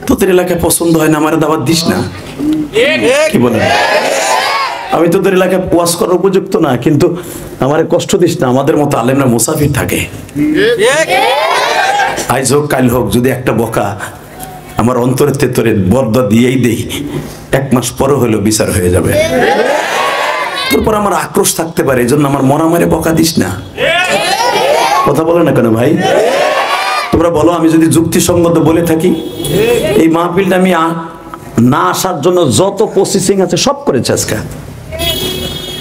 তোদের এলাকায় পছন্দ হয় না, আমার দাওয়াত দিস না। কি বলেন? আমি তোদের এলাকায় ওয়াজ করার উপযুক্ত না, কিন্তু আমার কষ্ট দিস না। আমাদের মতো আলেমরা মুসাফির থাকে, আজ হোক কাল হোক, যদি একটা বকা আমার অন্তরের তেতরে বর্দা দিয়েই দেই, 1 মাস পরে হলেও বিচার হয়ে যাবে। তারপর আমার আক্রোশ থাকতে পারে, এই জন্য আমার মরা মারে বকা দিস না। কথা বলে না কেন ভাই? তোমরা বলো, আমি যদি যুক্তিসঙ্গত বলে থাকি, এই মাহফিলটা আমি না আসার জন্য যত প্রসেসিং আছে সব করেছে আজকে,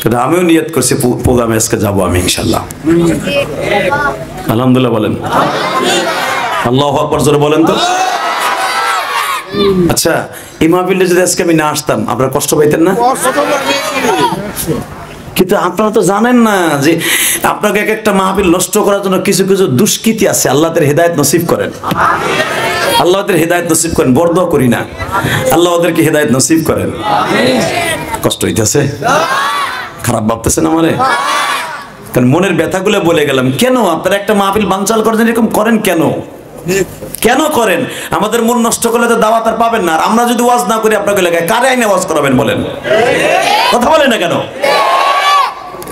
কিন্তু আমিও নিয়ত করছি প্রোগ্রামে আজকে যাবো আমি ইনশাল্লাহ। আলহামদুলিল্লাহ বলেন, আল্লাহু আকবার জোরে বলেন তো। আচ্ছা, এই মাহফিলে যদি আজকে আমি না আসতাম আপনারা কষ্ট পাইতেন না? কিন্তু আপনারা তো জানেন না যে আপনাকে এক একটা মাহফিল নষ্ট করার জন্য কিছু কিছু দুষ্কৃতী আছে। আল্লাহদের হেদায়েত নসিব করেন, আল্লাহদের হেদায়েত নসিব করেন। বরদোয়া করি না, আল্লাহ ওদেরকে হেদায়েত নসিব করেন। কষ্ট হইতেছে, খারাপ ভাবতেছেন আমারে? কারণ মনের ব্যথাগুলো বলে গেলাম। কেন আপনারা একটা মাহফিল বানচাল করেন, এরকম করেন কেন? কেন করেন? আমাদের মন নষ্ট করলে তো দাওয়াত আর পাবেন না। আর আমরা যদি ওয়াজ না করি আপনাকে লাগায়, কারে আইনে ওয়াজ করাবেন বলেন? কথা বলেন না কেন?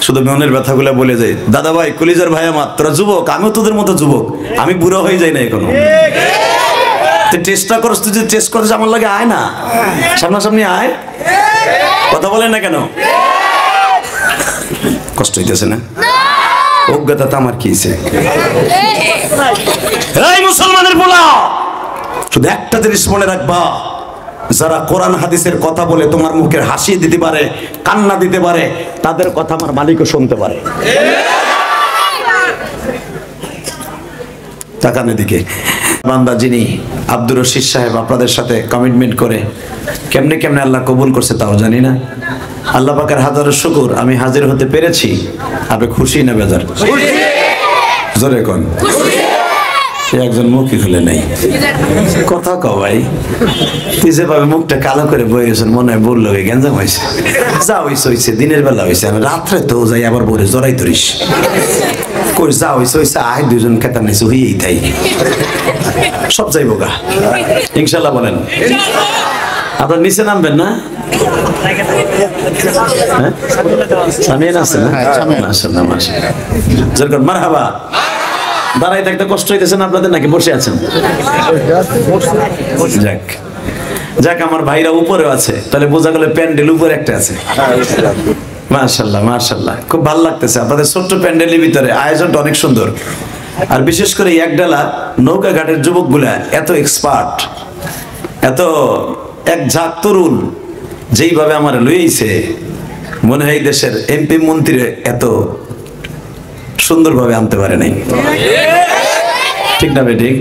শুধু মনের ব্যথাগুলো বলে যাই। দাদা ভাই, কলিজার ভাই আমার, তোরা যুবক, আমিও তোদের মতো যুবক, আমি বুড়ো হয়ে যাই না এখনো। চেষ্টা করছ, তুই যদি টেস্ট করছিস আমার লাগে আয় না, সামনাসামনি আয়। কথা বলেন না কেন? কষ্ট হইতেছে না? অজ্ঞতা তো আমার কি হইছে? এই মুসলমানের পোলা, শুধু একটা জিনিস মনে রাখবা, যারা কোরআন হাদিসের কথা বলে তোমার মুখের হাসি দিতে পারে, কান্না দিতে পারে, তাদের কথা আমার মালিকও শুনতে পারে। তাকান এদিকে। বান্দা যিনি আব্দুর রশিদ সাহেব আপনাদের সাথে কমিটমেন্ট করে কেমনে কেমনে আল্লাহ কবুল করছে তাও জানি না। আল্লাহ পাকের হাজারো শুকর, আমি হাজির হতে পেরেছি। আপনি খুশি না বেজার? জোরে কোন। একজন মুখই খুলে নেই, কথা কও ভাই। তুই যেভাবে মুখটা কালো করে বয়ে গেছেন, মনে হয় বললো গেঞ্জাম হয়েছে। যা হয়েছে হয়েছে, দিনের বেলা হয়েছে, আমি রাত্রে তো যাই আবার বলে জড়াই ধরিস। কই যা হয়েছে হয়েছে, আয় দুজন খেতার নিচে হইয়েই তাই সব যাইব গা ইনশাল্লাহ। বলেন আপনার নিচে নামবেন না? মারহাবা। দাঁড়াই থাকতে কষ্ট হইতেছেন আপনাদের নাকি বসে আছেন? যাক যাক, আমার ভাইরা উপরে আছে, তাহলে বোঝা গেল প্যান্ডেল উপরে একটা আছে। মাশাআল্লাহ মাশাআল্লাহ, খুব ভালো লাগতেছে আপনাদের ছোট্ট প্যান্ডেলের ভিতরে। আয়োজনটা অনেক সুন্দর, আর বিশেষ করে একডালা নৌকা ঘাটের যুবকগুলা এত এক্সপার্ট, এত এক ঝাঁক তরুণ, যেইভাবে আমার লইছে মনে হয় দেশের এমপি মন্ত্রী এত সুন্দরভাবে আনতে পারে নাই। ঠিক না বেঠিক?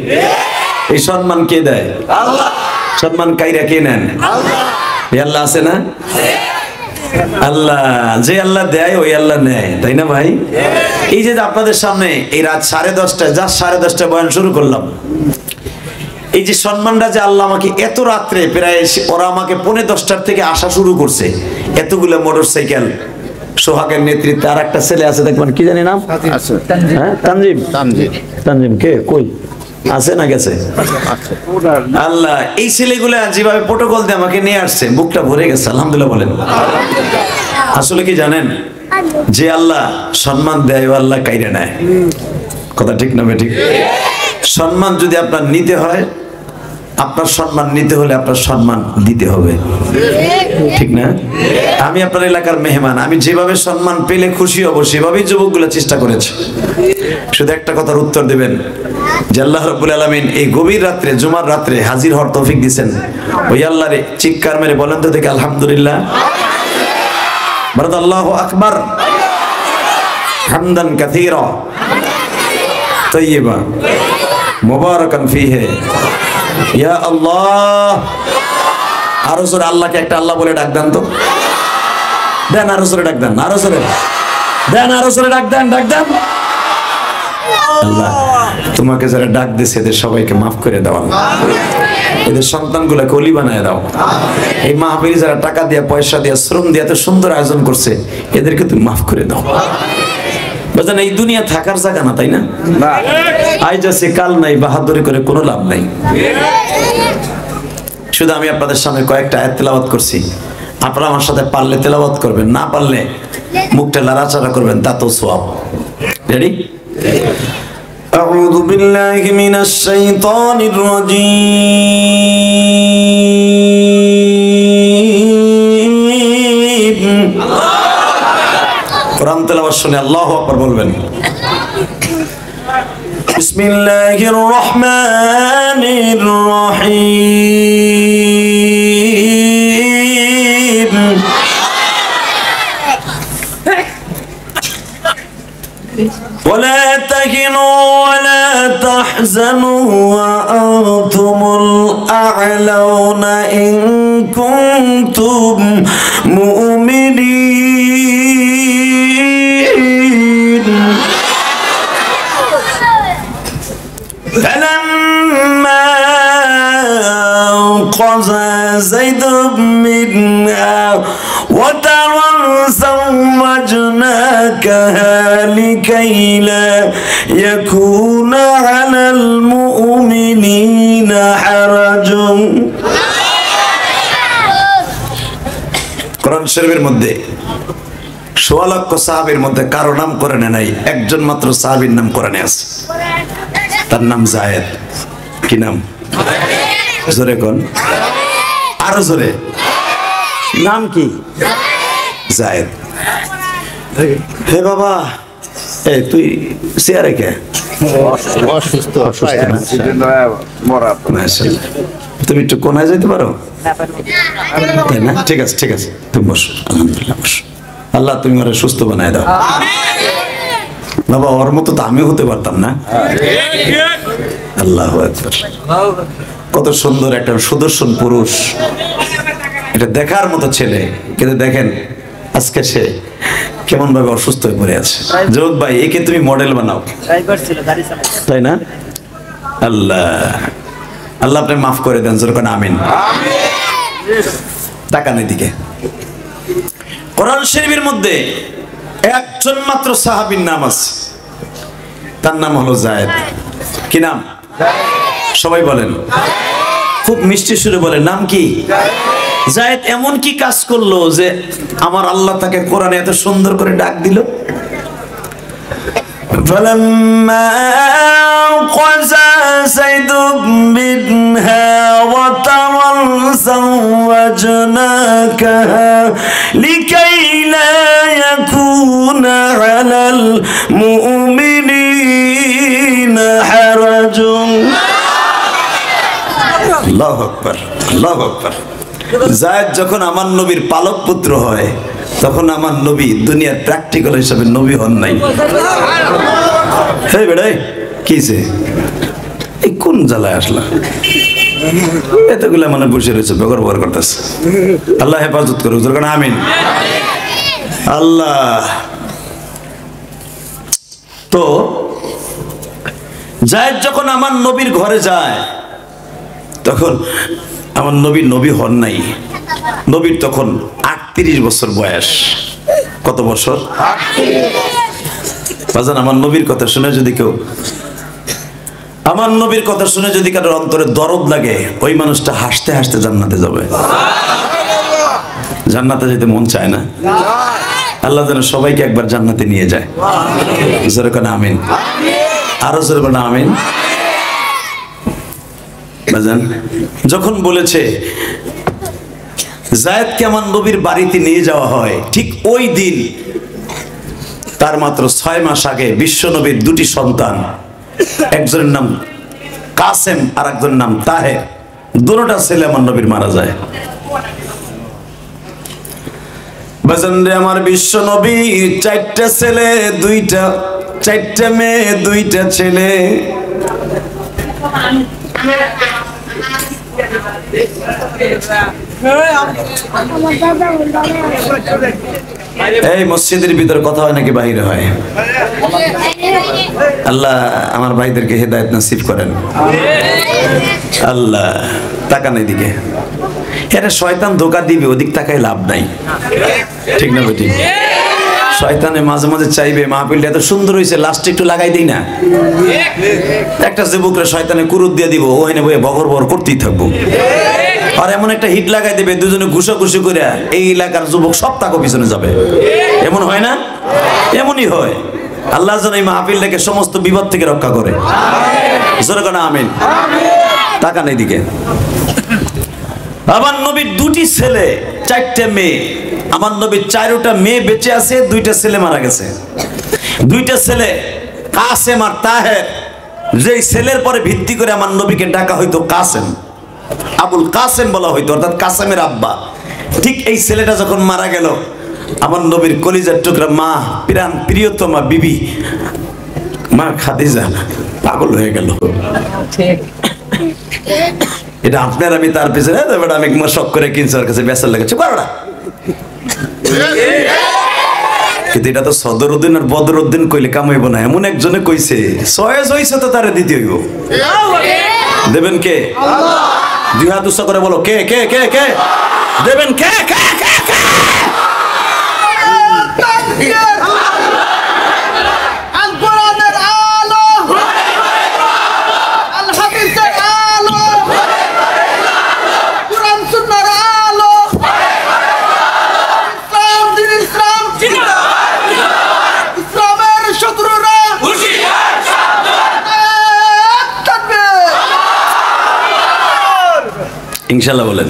এই সম্মান কে দেয়? আল্লাহ। সম্মান কাইরা কে নেন? আল্লাহ। আল্লাহ আছে না? আল্লাহ। যে আল্লাহ দেয় ওই আল্লাহ নেয়, তাই না ভাই? এই যে আপনাদের সামনে এই রাত 10:30টায়, যা 10:30টায় বয়ান শুরু করলাম, এই যে সম্মানটা যে আল্লাহ আমাকে এত রাত্রে, প্রায় ওরা আমাকে 10:45টার থেকে আসা শুরু করছে, এতগুলো মোটরসাইকেল, সোহাগের নেতৃত্বে আর একটা ছেলে আছে দেখবেন, কি জানি নাম? হ্যাঁ, তানজিম। তানজিম কে? কই আছে না গেছে? আল্লাহ, এই ছেলেগুলা যেভাবে প্রোটোকল দিয়ে আমাকে নিয়ে আসছে, বুকটা ভরে গেছে। আলহামদুলিল্লাহ বলেন। আসলে কি জানেন, যে আল্লাহ সম্মান দেয় ও আল্লাহ কাইরা নেয়। কথা ঠিক না বেঠিক? সম্মান যদি আপনার নিতে হয়, আপনার সম্মান নিতে হলে আপনার সম্মান দিতে হবে, ঠিক না? আমি আপনার এলাকার মেহমান, আমি যেভাবে সম্মান পেলে খুশি হব সেভাবেই যুবকগুলো চেষ্টা করেছে। শুধু একটা কথার উত্তর দেবেন যে আল্লাহ রাব্বুল আলামিন এই গভীর রাত্রে, জুমার রাত্রে হাজির হওয়ার তৌফিক দিয়েছেন। ওই আল্লাহরে চিৎকার মেরে বলেন তো দেখে আলহামদুলিল্লাহ। আল্লাহু আকবার, হামদান কাসীরা তাইয়্যিবা মুবারাকান ফীহি। ইয়া আল্লাহ। আরো জোরে আল্লাহকে একটা আল্লাহ বলে ডাক দেন তো। দেন আরো জোরে ডাক দেন, আরো জোরে দেন, আরো জোরে ডাক দেন, ডাক দেন। আল্লাহ, তোমাকে যারা ডাক দিয়েছে এদের সবাইকে মাফ করে দাও। এদের সন্তানগুলোকে ওলি বানায় দাও। এই মাহফিলে যারা টাকা দিয়ে, পয়সা দিয়ে, শ্রম দিয়ে এত সুন্দর আয়োজন করছে, এদেরকে তুমি মাফ করে দাও। বুঝলেন, এই দুনিয়া থাকার জায়গা না, তাই না? আজ আছে কাল নাই, বাহাদুরি করে কোনো লাভ নাই। শুধু আমি আপনাদের সামনে কয়েকটা আয়াত তেলাওয়াত করছি, আপনারা আমার সাথে পারলে তেলাওয়াত করবেন, না পারলে মুখটা লাড়াচাড়া করবেন, তাতেও সওয়াব। রেডি? আউযু বিল্লাহি মিনাশ শাইতানির রাজীম। কোরআন তেলাওয়াত শুনে আল্লাহু আকবার বলবেন। বিসমিল্লাহির রহমানির রহিম। ولا تهنوا ولا تحزنوا وأنتم الأعلون إن كنتم مؤمنين فلما قضى زيد منها وترى زوجناكها لكي لا يكون على المؤمنين حرج। কোরআন শরীফের মধ্যে 16 লক্ষ সাহাবীর মধ্যে কারো নাম কোরআনে নাই, একজন মাত্র সাহাবীর নাম কোরআনে আছে, তার নাম জায়েদ। কি নাম? জোরে কোন, আরো জোরে। নাম কি? জায়েদ। হে বাবা, এই তুই চেয়ারে কে? অসুস্থ না? তুমি একটু কোনায় যেতে পারো? তাই না? ঠিক আছে ঠিক আছে, তুমি বসো। আলহামদুলিল্লাহ, বসো। আল্লাহ তুমি ওরা সুস্থ বানায় দাও বাবা, ওর মতো তো আমিও হতে পারতাম না। আল্লাহু আকবার। কত সুন্দর একটা সুদর্শন পুরুষ, এটা দেখার মতো ছেলে, কিন্তু দেখেন আজকে সে কেমন ভাবে অসুস্থ হয়ে পড়ে আছে। যোগ ভাই, একে তুমি মডেল বানাও, তাই না? আল্লাহ আল্লাহ আপনি মাফ করে দেন, যেরকম আমিন। তাকান এদিকে। কোরআন শরীফের মধ্যে একজন মাত্র সাহাবীর নাম আছে, তার নাম হলো জায়েদ। কি নাম? সবাই বলেন, খুব মিষ্টি সুরে বলেন, নাম কি? জায়েদ এমন কি কাজ করলো যে আমার আল্লাহ তাকে কোরআনে এত সুন্দর করে ডাক দিল? فلما قضى زيد منها وطرا زوجناكها لكي لا يكون على المؤمنين حرج। আল্লাহু আকবার, আল্লাহু আকবার। জায়েদ যখন আমার নবীর পালক পুত্র হয়, তখন আমার নবী দুনিয়ার প্র্যাকটিক্যাল হিসাবে নবী হন নাই। হে বেড়াই, কিছে এই কোন জ্বালায় আসলা? এতগুলা মানে বসে রয়েছে, বেগর বগর করতেছে। আল্লাহ হেফাজত করুক, যেরকম আমিন। আল্লাহ। তো জায়েদ যখন আমার নবীর ঘরে যায়, তখন আমার নবী নবী হন নাই। নবীর তখন 38 বছর বয়স। কত বছর? বাজান, আমার নবীর কথা শুনে যদি কেউ, আমার নবীর কথা শুনে যদি কারোর অন্তরে দরদ লাগে, ওই মানুষটা হাসতে হাসতে জান্নাতে যাবে। জান্নাতে যেতে মন চায় না? আল্লাহ যেন সবাইকে একবার জান্নাতে নিয়ে যায়। জোরে কোন আমিন। আরো জোরে কোন আমিন। বাজান, যখন বলেছে জায়েদকে আমার নবীর বাড়িতে নিয়ে যাওয়া হয়, ঠিক ওই দিন তার মাত্র 6 মাস আগে বিশ্ব নবীর 2টি সন্তান, একজনের নাম কাসেম আর একজনের নাম তাহের, দুটোটা ছেলে আমার নবীর মারা যায়। বাজান রে, আমার বিশ্ব নবীর 4টা ছেলে, 4টা মেয়ে, 2টা ছেলে। এই মসজিদের ভিতরে কথা হয় নাকি বাহিরে হয়? আল্লাহ আমার ভাইদেরকে হেদায়েত নসিব করেন। আল্লাহ, তাকান এদিকে। এটা শয়তান ধোঁকা দিবে, ওদিক তাকায় লাভ নাই। ঠিক না বেটি? শয়তানে মাঝে মাঝে চাইবে মাহফিলটা এত সুন্দর হয়েছে, লাস্টে একটু লাগাই দিই না। একটা যুবকরা শয়তানে কুরুত দিয়ে দিব, ও এনে বয়ে বগর বগর করতেই থাকবো। আর এমন একটা হিট লাগাই দেবে দুজনে ঘুষাঘুষি করে এই এলাকার যুবক সব তাকে পিছনে যাবে। এমন হয় না? এমনই হয়। আল্লাহ যেন এই মাহফিলটাকে সমস্ত বিপদ থেকে রক্ষা করে। জোরে করে আমিন। তাকান এইদিকে। আমার নবীর দুটি ছেলে, চারটে মেয়ে। আমার নবীর 4টা মেয়ে বেঁচে আছে, 2টা ছেলে মারা গেছে। 2টা ছেলে কাসেম আর তাহের। যেই ছেলের পরে ভিত্তি করে আমার নবীকে ডাকা হইতো কাসেম, আবুল কাসেম বলা হইতো, অর্থাৎ কাসেমের আব্বা। ঠিক এই ছেলেটা যখন মারা গেল, আমার নবীর কলিজার টুকরা মা, প্রাণ প্রিয়তমা বিবি মা খাদিজা পাগল হয়ে গেল। এটা আপনার আমি তার পিছনে আমি শখ করে কিনছি ওর কাছে বেচার লেগেছে বারোটা। কিন্তু এটা তো সদরউদ্দিন আর বদরউদ্দিন কইলে কামাইব না, এমন একজনে কইছে সয়েজ হইছে তো তারে দিতে হইব। দেবেন কে? 2 হাত উচ্চ করে বলো, কে কে কে কে দেবেন? কে কে কে কে? ইনশাআল্লাহ বলেন।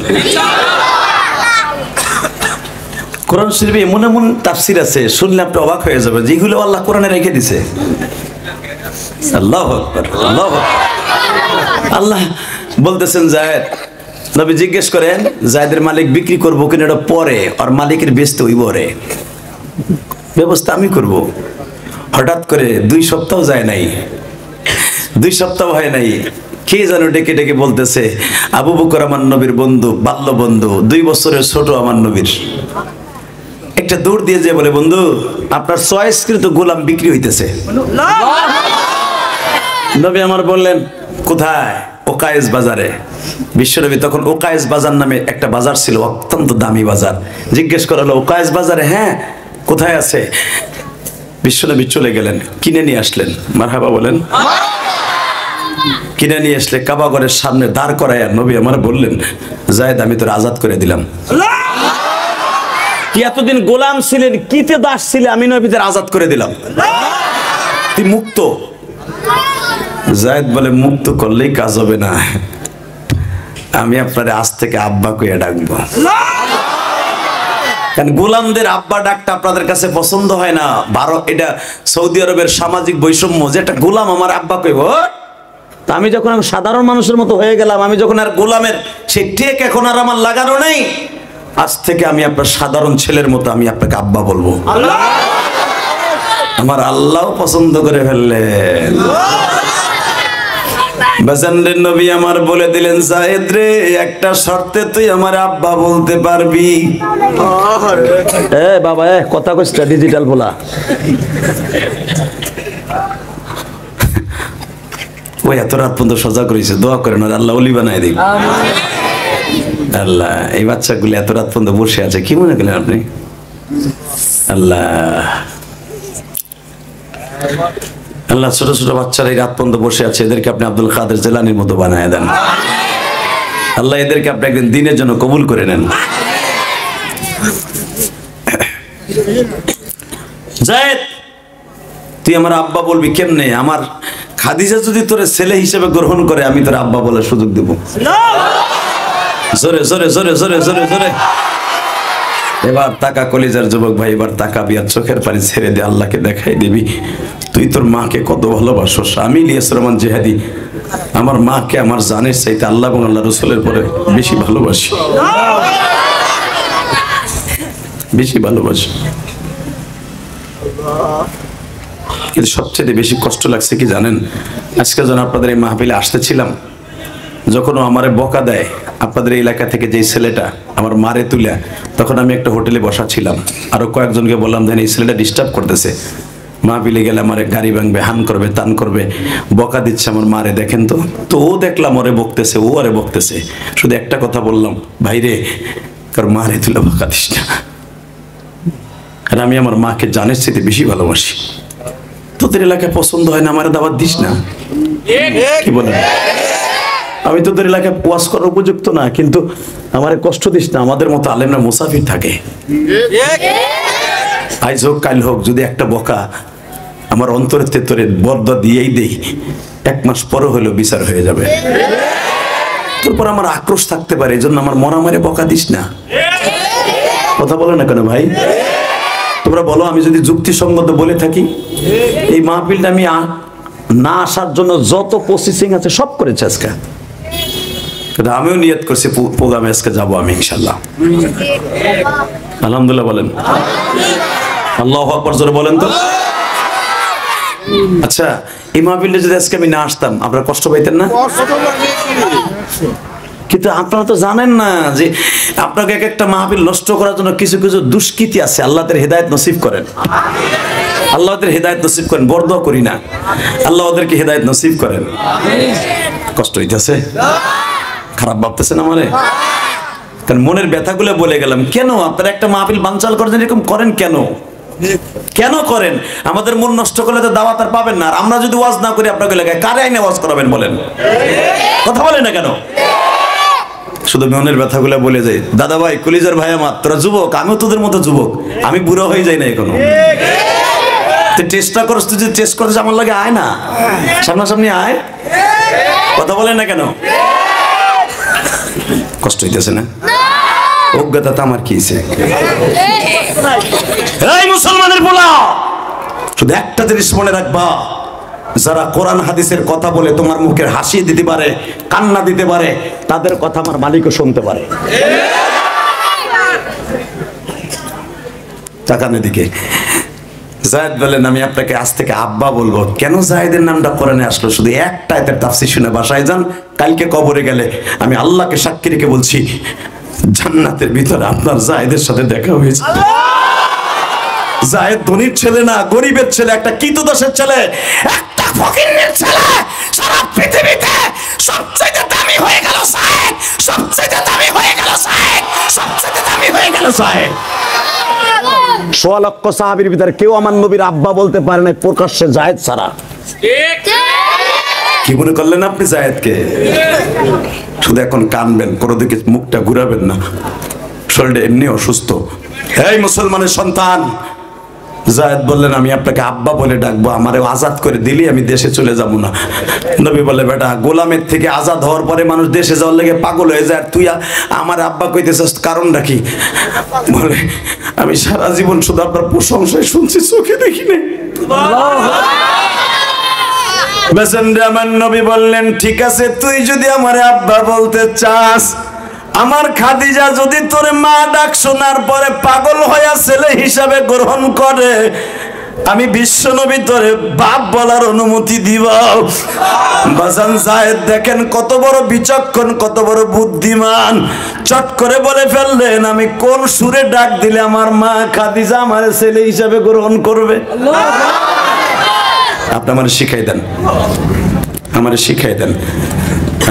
কোরআন শরীফে এমন এমন তাফসীর আছে, শুনলে আপনি অবাক হয়ে যাবেন, যেগুলো আল্লাহ কোরআনে রেখে দিছে। আল্লাহু আকবার, আল্লাহু আকবার। আল্লাহ বলতেছেন যায়েদ, নবী জিজ্ঞেস করেন যায়েদের মালিক বিক্রি করবো কিনা, এটা পরে, আর মালিকের বেচতে হইব রে, ব্যবস্থা আমি করব। হঠাৎ করে 2 সপ্তাহ যায় নাই, 2 সপ্তাহ হয় নাই, কে যেন ডেকে ডেকে বলতেছে আবু বকর আমার নবীর বন্ধু, বাল্য বন্ধু, 2 বছরের ছোট আমার নবীর। একটা দৌড় দিয়ে যে বলে, বন্ধু আপনার চয়েসকৃত গোলাম বিক্রি হইতেছে। নবী আমার বললেন কোথায়? ওকায়েস বাজারে। বিশ্বনবী তখন ওকায়েস বাজার নামে একটা বাজার ছিল, অত্যন্ত দামি বাজার। জিজ্ঞেস করা হলো ওকায়েস বাজারে? হ্যাঁ। কোথায় আছে? বিশ্বনবী চলে গেলেন, কিনে নিয়ে আসলেন। মারহাবা বলেন। কিনে নিয়ে আসলে কাবা ঘরের সামনে দাঁড় করায় নবী আমার বললেন, যায়েদ আমি তোর আজাদ করে দিলাম। কি এতদিন গোলাম ছিলেন, কিতে দাস ছিলে, আমি নবী তোর আজাদ করে দিলাম, তুই মুক্ত। যায়েদ বলে মুক্ত করলেই কাজ হবে না, আমি আপনার আজ থেকে আব্বা কইয়া ডাকবো। কারণ গোলামদের আব্বা ডাকটা আপনাদের কাছে পছন্দ হয় না। এটা সৌদি আরবের সামাজিক বৈষম্য, যে একটা গোলাম আমার আব্বা কইব। তা আমি যখন সাধারণ মানুষের মতো হয়ে গেলাম, আমি যখন আর গোলামের সেই টেক এখন আর আমার লাগানো নেই, আজ থেকে আমি আপনার সাধারণ ছেলের মতো আমি আপনাকে আব্বা বলবো। আমার আল্লাহ পছন্দ করে ফেললেন। বাজানদের নবী আমার বলে দিলেন, যায়েদ রে একটা শর্তে তুই আমার আব্বা বলতে পারবি। বাবা কথা কইছ ডিজিটাল বলা। ওই এত রাত পর্যন্ত সজাগ করেছে, দোয়া করেন আল্লাহ ওলি বানায় দিন। আল্লাহ এই বাচ্চাগুলি এত রাত পর্যন্ত বসে আছে, কি মনে করলেন আপনি? আল্লাহ আল্লাহ ছোট ছোট বাচ্চারা এই রাত পর্যন্ত বসে আছে, এদেরকে আপনি আব্দুল কাদের জিলানীর মতো বানায় দেন। আল্লাহ এদেরকে আপনি একদিন দিনের জন্য কবুল করে নেন। যায়েদ তুই আমার আব্বা বলবি কেমনে? আমার খাদিজা যদি তোর ছেলে হিসেবে গ্রহণ করে, আমি তোর আব্বা বলার সুযোগ দেব। জোরে জোরে জোরে জোরে জোরে জোরে। এবার তাকা কলিজার যুবক ভাই, এবার তাকা বিয়ার চোখের পানি ছেড়ে দে, আল্লাহকে দেখাই দিবি তুই তোর মাকে কত ভালোবাসোস। আমি ইলিয়াস রহমান জিহাদি আমার মাকে আমার জানের চাইতে আল্লাহ এবং আল্লাহ রসুলের পরে বেশি ভালোবাসি, বেশি ভালোবাসি। কিন্তু সবচেয়ে বেশি কষ্ট লাগছে কি জানেন? আজকে যখন আপনাদের এই মাহফিলে আসতেছিলাম, যখন আমারে বকা দেয় আপনাদের এই এলাকা থেকে যে ছেলেটা আমার মারে তুলে, তখন আমি একটা হোটেলে বসা ছিলাম, আরো কয়েকজনকে বললাম দেন এই ছেলেটা ডিস্টার্ব করতেছে, মাহফিলে গেলে আমার গাড়ি ভাঙবে, হান করবে, তান করবে, বকা দিচ্ছে আমার মারে, দেখেন তো। তো ও দেখলাম ওরে বকতেছে, ও আরে বকতেছে, শুধু একটা কথা বললাম, ভাইরে কার মারে তুলে বকা দিস না। আর আমি আমার মাকে জানের চাইতে বেশি ভালোবাসি। তোদের এলাকায় পছন্দ হয় না, আমার দাওয়াত দিস না, কি বলেন? আমি তোদের এলাকায় ওয়াজ করার উপযুক্ত না, কিন্তু আমার কষ্ট দিস না, আমাদের মতো আলেমরা মুসাফির থাকে। আজ হোক কাল হোক, যদি একটা বকা আমার অন্তরের তেতরে বরদা দিয়েই দেই, 1 মাস পরে হলেও বিচার হয়ে যাবে। তারপর আমার আক্রোশ থাকতে পারে, এই জন্য আমার মরা মারে বকা দিস না। কথা বলে না কেন ভাই? তোমরা বলো, আমি যদি যুক্তিসঙ্গত বলে থাকি, এই মাহফিলটা আমি না আসার জন্য যত প্রসেসিং আছে সব করেছে আজকে, কিন্তু আমিও নিয়ত করছি প্রোগ্রামে আজকে যাবো আমি ইনশাল্লাহ। আলহামদুলিল্লাহ বলেন, আল্লাহু আকবার জোরে বলেন তো। আচ্ছা, এই মাহফিলে যদি আজকে আমি না আসতাম আপনারা কষ্ট পাইতেন না? কিন্তু আপনারা তো জানেন না যে আপনাকে এক একটা মাহফিল নষ্ট করার জন্য কিছু কিছু দুষ্কৃতি আছে। আল্লাহ তাআলা হেদায়েত নসিব করেন, আল্লাহ তাআলা হেদায়েত নসিব করেন, বরদোয়া করি না, আল্লাহ ওদেরকে হেদায়েত নসিব করেন। কষ্ট হইতেছে, খারাপ ভাবতেছেন আমারে? কারণ মনের ব্যথাগুলো বলে গেলাম। কেন আপনারা একটা মাহফিল বানচাল করেন, এরকম করেন কেন? কেন করেন? আমাদের মন নষ্ট করলে তো দাওয়াত আর পাবেন না। আর আমরা যদি ওয়াজ না করি আপনাকে এলাকায়, কারে আইনে ওয়াজ করাবেন বলেন? কথা বলেন না কেন? শুধু মনের ব্যথাগুলো বলে যাই। দাদা ভাই, কলিজার ভাই আমার, তোরা যুবক, আমিও তোদের মতো যুবক, আমি বুড়ো হয়ে যাই না এখনো। চেষ্টা করছ, তুই যদি টেস্ট করছিস আমার লাগে আয় না, সামনাসামনি আয়। কথা বলেন না কেন? কষ্ট হইতেছে না? অজ্ঞতা তো আমার কি হয়েছে? এই মুসলমানের পোলা, শুধু একটা জিনিস মনে রাখবা, যারা কোরআন হাদিসের কথা বলে তোমার মুখের হাসি দিতে পারে, কান্না দিতে পারে, তাদের কথা আমার মালিকও শুনতে পারে। তাকান এদিকে। জায়েদ বলেন, আমি আপনাকে আজ থেকে আব্বা বলবো। কেন জায়েদের নামটা কোরআনে আসলো? শুধু একটা আয়াতের তাফসীর শুনে বাসায় যান, কালকে কবরে গেলে আমি আল্লাহকে সাক্ষী রেখে বলছি, জান্নাতের ভিতরে আপনার জায়েদের সাথে দেখা হয়েছে। জায়েদ ধনীর ছেলে না, গরিবের ছেলে, একটা কীতদাসের ছেলে, একটা ফকিরের ছেলে। সারা পৃথিবীতে সবচেয়ে দামি হয়ে গেল জায়েদ, সবচেয়ে দামি হয়ে গেল জায়েদ, সবচেয়ে দামি হয়ে গেল জায়েদ। 100 লক্ষ সাহাবীর ভিতরে কেউ আমার নবীর আব্বা বলতে পারে না প্রকাশ্যে জায়েদ ছাড়া। কি মনে করলেন আপনি জায়েদকে? শুধু এখন কানবেন, কোনো দিকে মুখটা ঘুরাবেন না, শরীরটা এমনি অসুস্থ। এই মুসলমানের সন্তান, জায়েদ বললেন, আমি আপনাকে আব্বা বলে ডাকবো, আমারে আজাদ করে দিলি আমি দেশে চলে যাব না। নবী বলে, বেটা, গোলামের থেকে আজাদ হওয়ার পরে মানুষ দেশে যাওয়ার লেগে পাগল হয়ে যায়, আর তুই আমার আব্বা কইতেছিস, কারণটা কি? বলে, আমি সারা জীবন শুধু আপনার প্রশংসায় শুনছি, চোখে দেখি না। আমার নবী বললেন, ঠিক আছে, তুই যদি আমার আব্বা বলতে চাস, আমার খাদিজা যদি তোর মা ডাক শোনার পরে পাগল হইয়া ছেলে হিসাবে গ্রহণ করে, আমি বিশ্ব নবী তোরে বাপ বলার অনুমতি দিব। বাজান জায়েদ দেখেন কত বড় বিচক্ষণ, কত বড় বুদ্ধিমান। চট করে বলে ফেললেন, আমি কোন সুরে ডাক দিলে আমার মা খাদিজা আমার ছেলে হিসাবে গ্রহণ করবে? আপনি আমার শিখাই দেন, আমার শিখাই দেন।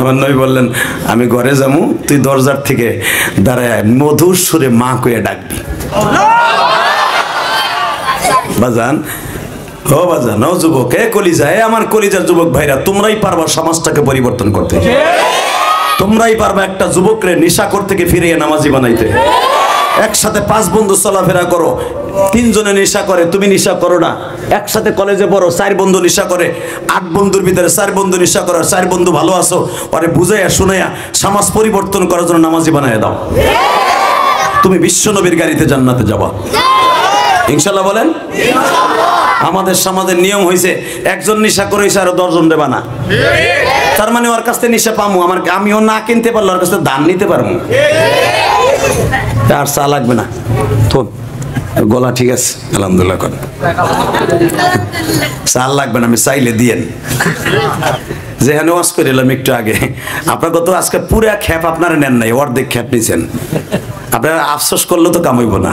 আমার নবী বললেন, আমি ঘরে যাবো, তুই দরজার থেকে দাঁড়ায় মধুর সুরে মা কইয়া ডাকবি। বাজান, ও বাজান, ও যুবক, এ কলিজা, এ আমার কলিজার যুবক ভাইরা, তোমরাই পারবা সমাজটাকে পরিবর্তন করতে। তোমরাই পারবা একটা যুবকরে নেশাখোর থেকে ফিরিয়ে নামাজি বানাইতে। একসাথে 5 বন্ধু চলাফেরা করো, 3 জনে নেশা করে, তুমি নেশা করো না। একসাথে কলেজে পড়ো, 4 বন্ধু নেশা করে, 8 বন্ধুর ভিতরে 4 বন্ধু নেশা করে, 4 বন্ধু ভালো আছো, ওরে বুঝাইয়া শুনাইয়া সমাজ পরিবর্তন করার জন্য নামাজি বানাইয়া দাও। তুমি বিশ্ব নবীর গাড়িতে জান্নাতে যাবা ইনশাআল্লাহ। বলেন আমাদের সমাজের নিয়ম হয়েছে, একজন নেশা করে আরো 10 জন দেবা না। তার মানে ওর কাছ থেকে নেশা পামু, আমিও না কিনতে পারলে ওর কাছ থেকে দান নিতে পারবো। আর চা লাগবে না তো, গলা ঠিক আছে আলহামদুলিল্লাহ। করেন চা লাগবে না, আমি চাইলে দিয়েন। যেখানে ওয়াজ করে এলাম একটু আগে, আপনার কত আজকে পুরা খ্যাপ আপনারা নেন নাই, অর্ধেক খ্যাপ নিয়েছেন। আপনারা আফসোস করলে তো কামাইব না।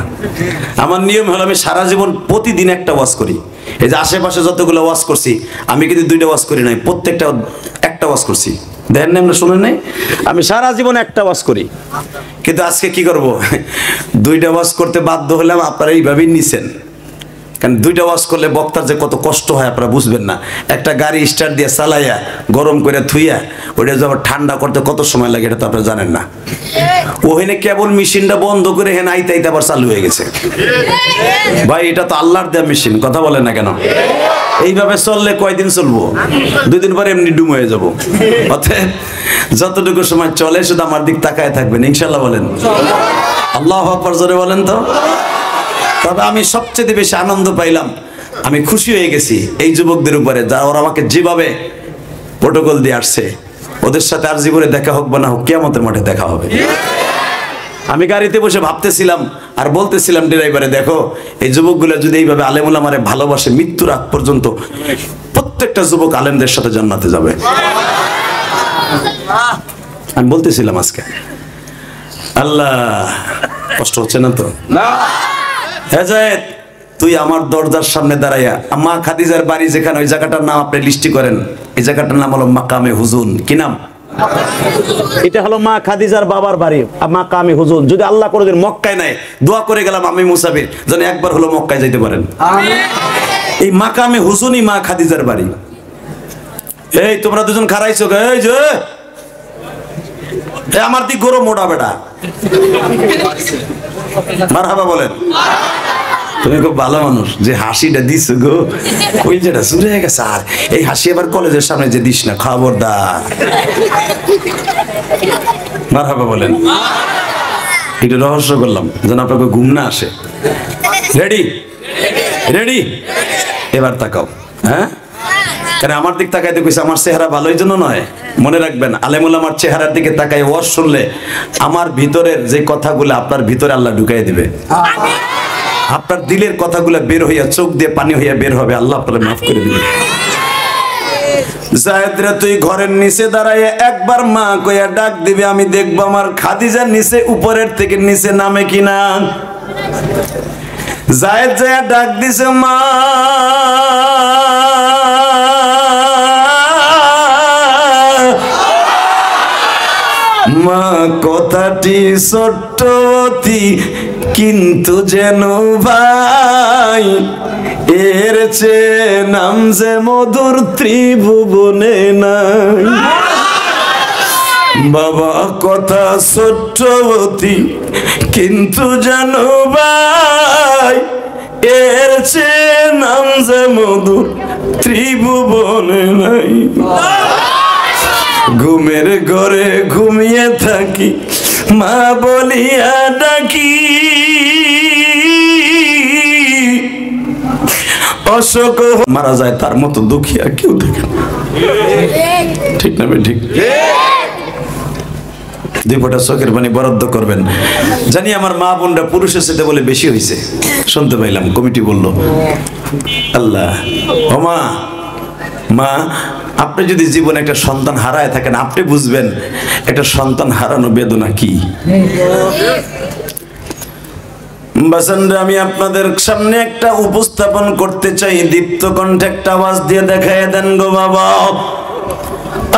আমার নিয়ম হলো, আমি সারা জীবন প্রতিদিন একটা ওয়াজ করি। এই যে আশেপাশে যতগুলো ওয়াজ করছি, আমি কিন্তু 2টা ওয়াজ করি নাই, প্রত্যেকটা একটা ওয়াজ করছি। দেখেন না, আমরা শুনেন নাই, আমি সারা জীবন একটা ওয়াজ করি। কিন্তু আজকে কি করব, 2টা ওয়াজ করতে বাধ্য হলাম। আপনারা এইভাবেই নিছেন, কারণ দুইটা ওয়াজ করলে বক্তার যে কত কষ্ট হয় আপনারা বুঝবেন না। একটা গাড়ি স্টার্ট দিয়ে চালাইয়া গরম করে থুইয়া ওইটা যখন ঠান্ডা করতে কত সময় লাগে এটা তো আপনারা জানেন না। ওখানে কেবল মেশিনটা বন্ধ করে হেন আইতে আইতে আবার চালু হয়ে গেছে। ভাই এটা তো আল্লাহর দেয়া মেশিন, কথা বলেন না কেন? এইভাবে চললে কয়দিন চলবো? 2 দিন পরে এমনি ডুম হয়ে যাবো। অতএব যতটুকু সময় চলে শুধু আমার দিক তাকায় থাকবেন, ইনশাল্লাহ বলেন আল্লাহু আকবার, জোরে বলেন তো। তবে আমি সবচেয়ে বেশি আনন্দ পাইলাম, আমি খুশি হয়ে গেছি এই যুবকদের উপরে, যারা ওরা আমাকে যেভাবে প্রোটোকল দিয়ে আসছে। ওদের সাথে আর জীবনে দেখা হোক বা না হোক, কিয়ামতের মাঠে দেখা হবে। আমি গাড়িতে বসে ভাবতেছিলাম আর বলতেছিলাম ড্রাইভারে, দেখো এই যুবকগুলো যদি এইভাবে আলেম ওলামারে ভালোবাসে মৃত্যুর আগ পর্যন্ত, প্রত্যেকটা যুবক আলেমদের সাথে জান্নাতে যাবে। আমি বলতেছিলাম আজকে, আল্লাহ কষ্ট হচ্ছে না তো? হ্যাঁ জায়েদ, তুই আমার দরজার সামনে দাঁড়াইয়া মা খাদিজার বাড়ি যেখানে, ওই জায়গাটার নাম আপনি লিস্টি করেন। এই জায়গাটার নাম হলো মাকামে হুজুন। কি নাম? এটা হলো মা খাদিজার বাবার বাড়ি, মাকামে হুজুন। যদি আল্লাহ কোনোদিন মক্কায় নাই, দোয়া করে গেলাম আমি মুসাফির যেন একবার হলো মক্কায় যাইতে পারেন। এই মাকামে হুজুনই মা খাদিজার বাড়ি। এই তোমরা দুজন খারাইছো, এই যে আমার দিক গরম মোটা বেটা, মারহাবা বলেন। তুমি খুব ভালো মানুষ, যে হাসিটা দিস গো ওই যেটা শুরু হয়ে গেছে। আর এই হাসি আবার কলেজের সামনে যে দিস না, খবরদার। মারহাবা বলেন। একটু রহস্য করলাম যেন আপনাকে ঘুম না আসে। রেডি রেডি, এবার তাকাও। হ্যাঁ, কারণ আমার দিক তাকাইতে কইছে, আমার চেহারা ভালোই জন্য নয়। মনে রাখবেন, আলেমুল আমার চেহারার দিকে তাকাই ওয়াজ শুনলে আমার ভিতরের যে কথাগুলো আপনার ভিতরে আল্লাহ ঢুকাই দিবে। আপনার দিলের কথাগুলো বের হইয়া চোখ দিয়ে পানি হইয়া বের হবে, আল্লাহ আপনার মাফ করে দিবে। জায়েদরা তুই ঘরের নিচে দাঁড়াইয়া একবার মা কইয়া ডাক দিবে, আমি দেখবো আমার খাদিজার নিচে উপরের থেকে নিচে নামে কিনা। জায়েদ যায় ডাক দিছে, মা মা কথাটি ছোট্টতি কিন্তু যেন ভাই, এর চেয়ে নাম যে মধুর ত্রিভুবনে নাই। বাবা কথা ছোট্টতি কিন্তু যেন ভাই, এর চেয়ে নাম যে মধুর ত্রিভুবনে নাই। ঘুমের ঘরে ঘুমিয়ে থাকি মা বলিয়া ডাকি, অশোক মারা যায় তার মতো দুঃখী আর কেউ দেখে না। ঠিক না ভাই? ঠিক। 2 ফোঁটা চোখের পানি বরাদ্দ করবেন। জানি আমার মা বোনরা পুরুষের সাথে বলে বেশি হয়েছে, শুনতে পাইলাম কমিটি বলল। আল্লাহ, ও মা, মা আপনি যদি জীবনে একটা সন্তান হারায় থাকেন, আপনি বুঝবেন একটা সন্তান হারানো বেদনা কি। বাসানরা, আমি আপনাদের সামনে একটা উপস্থাপন করতে চাই, দীপ্ত কণ্ঠে একটা আওয়াজ দিয়ে দেখায় দেন গো বাবা।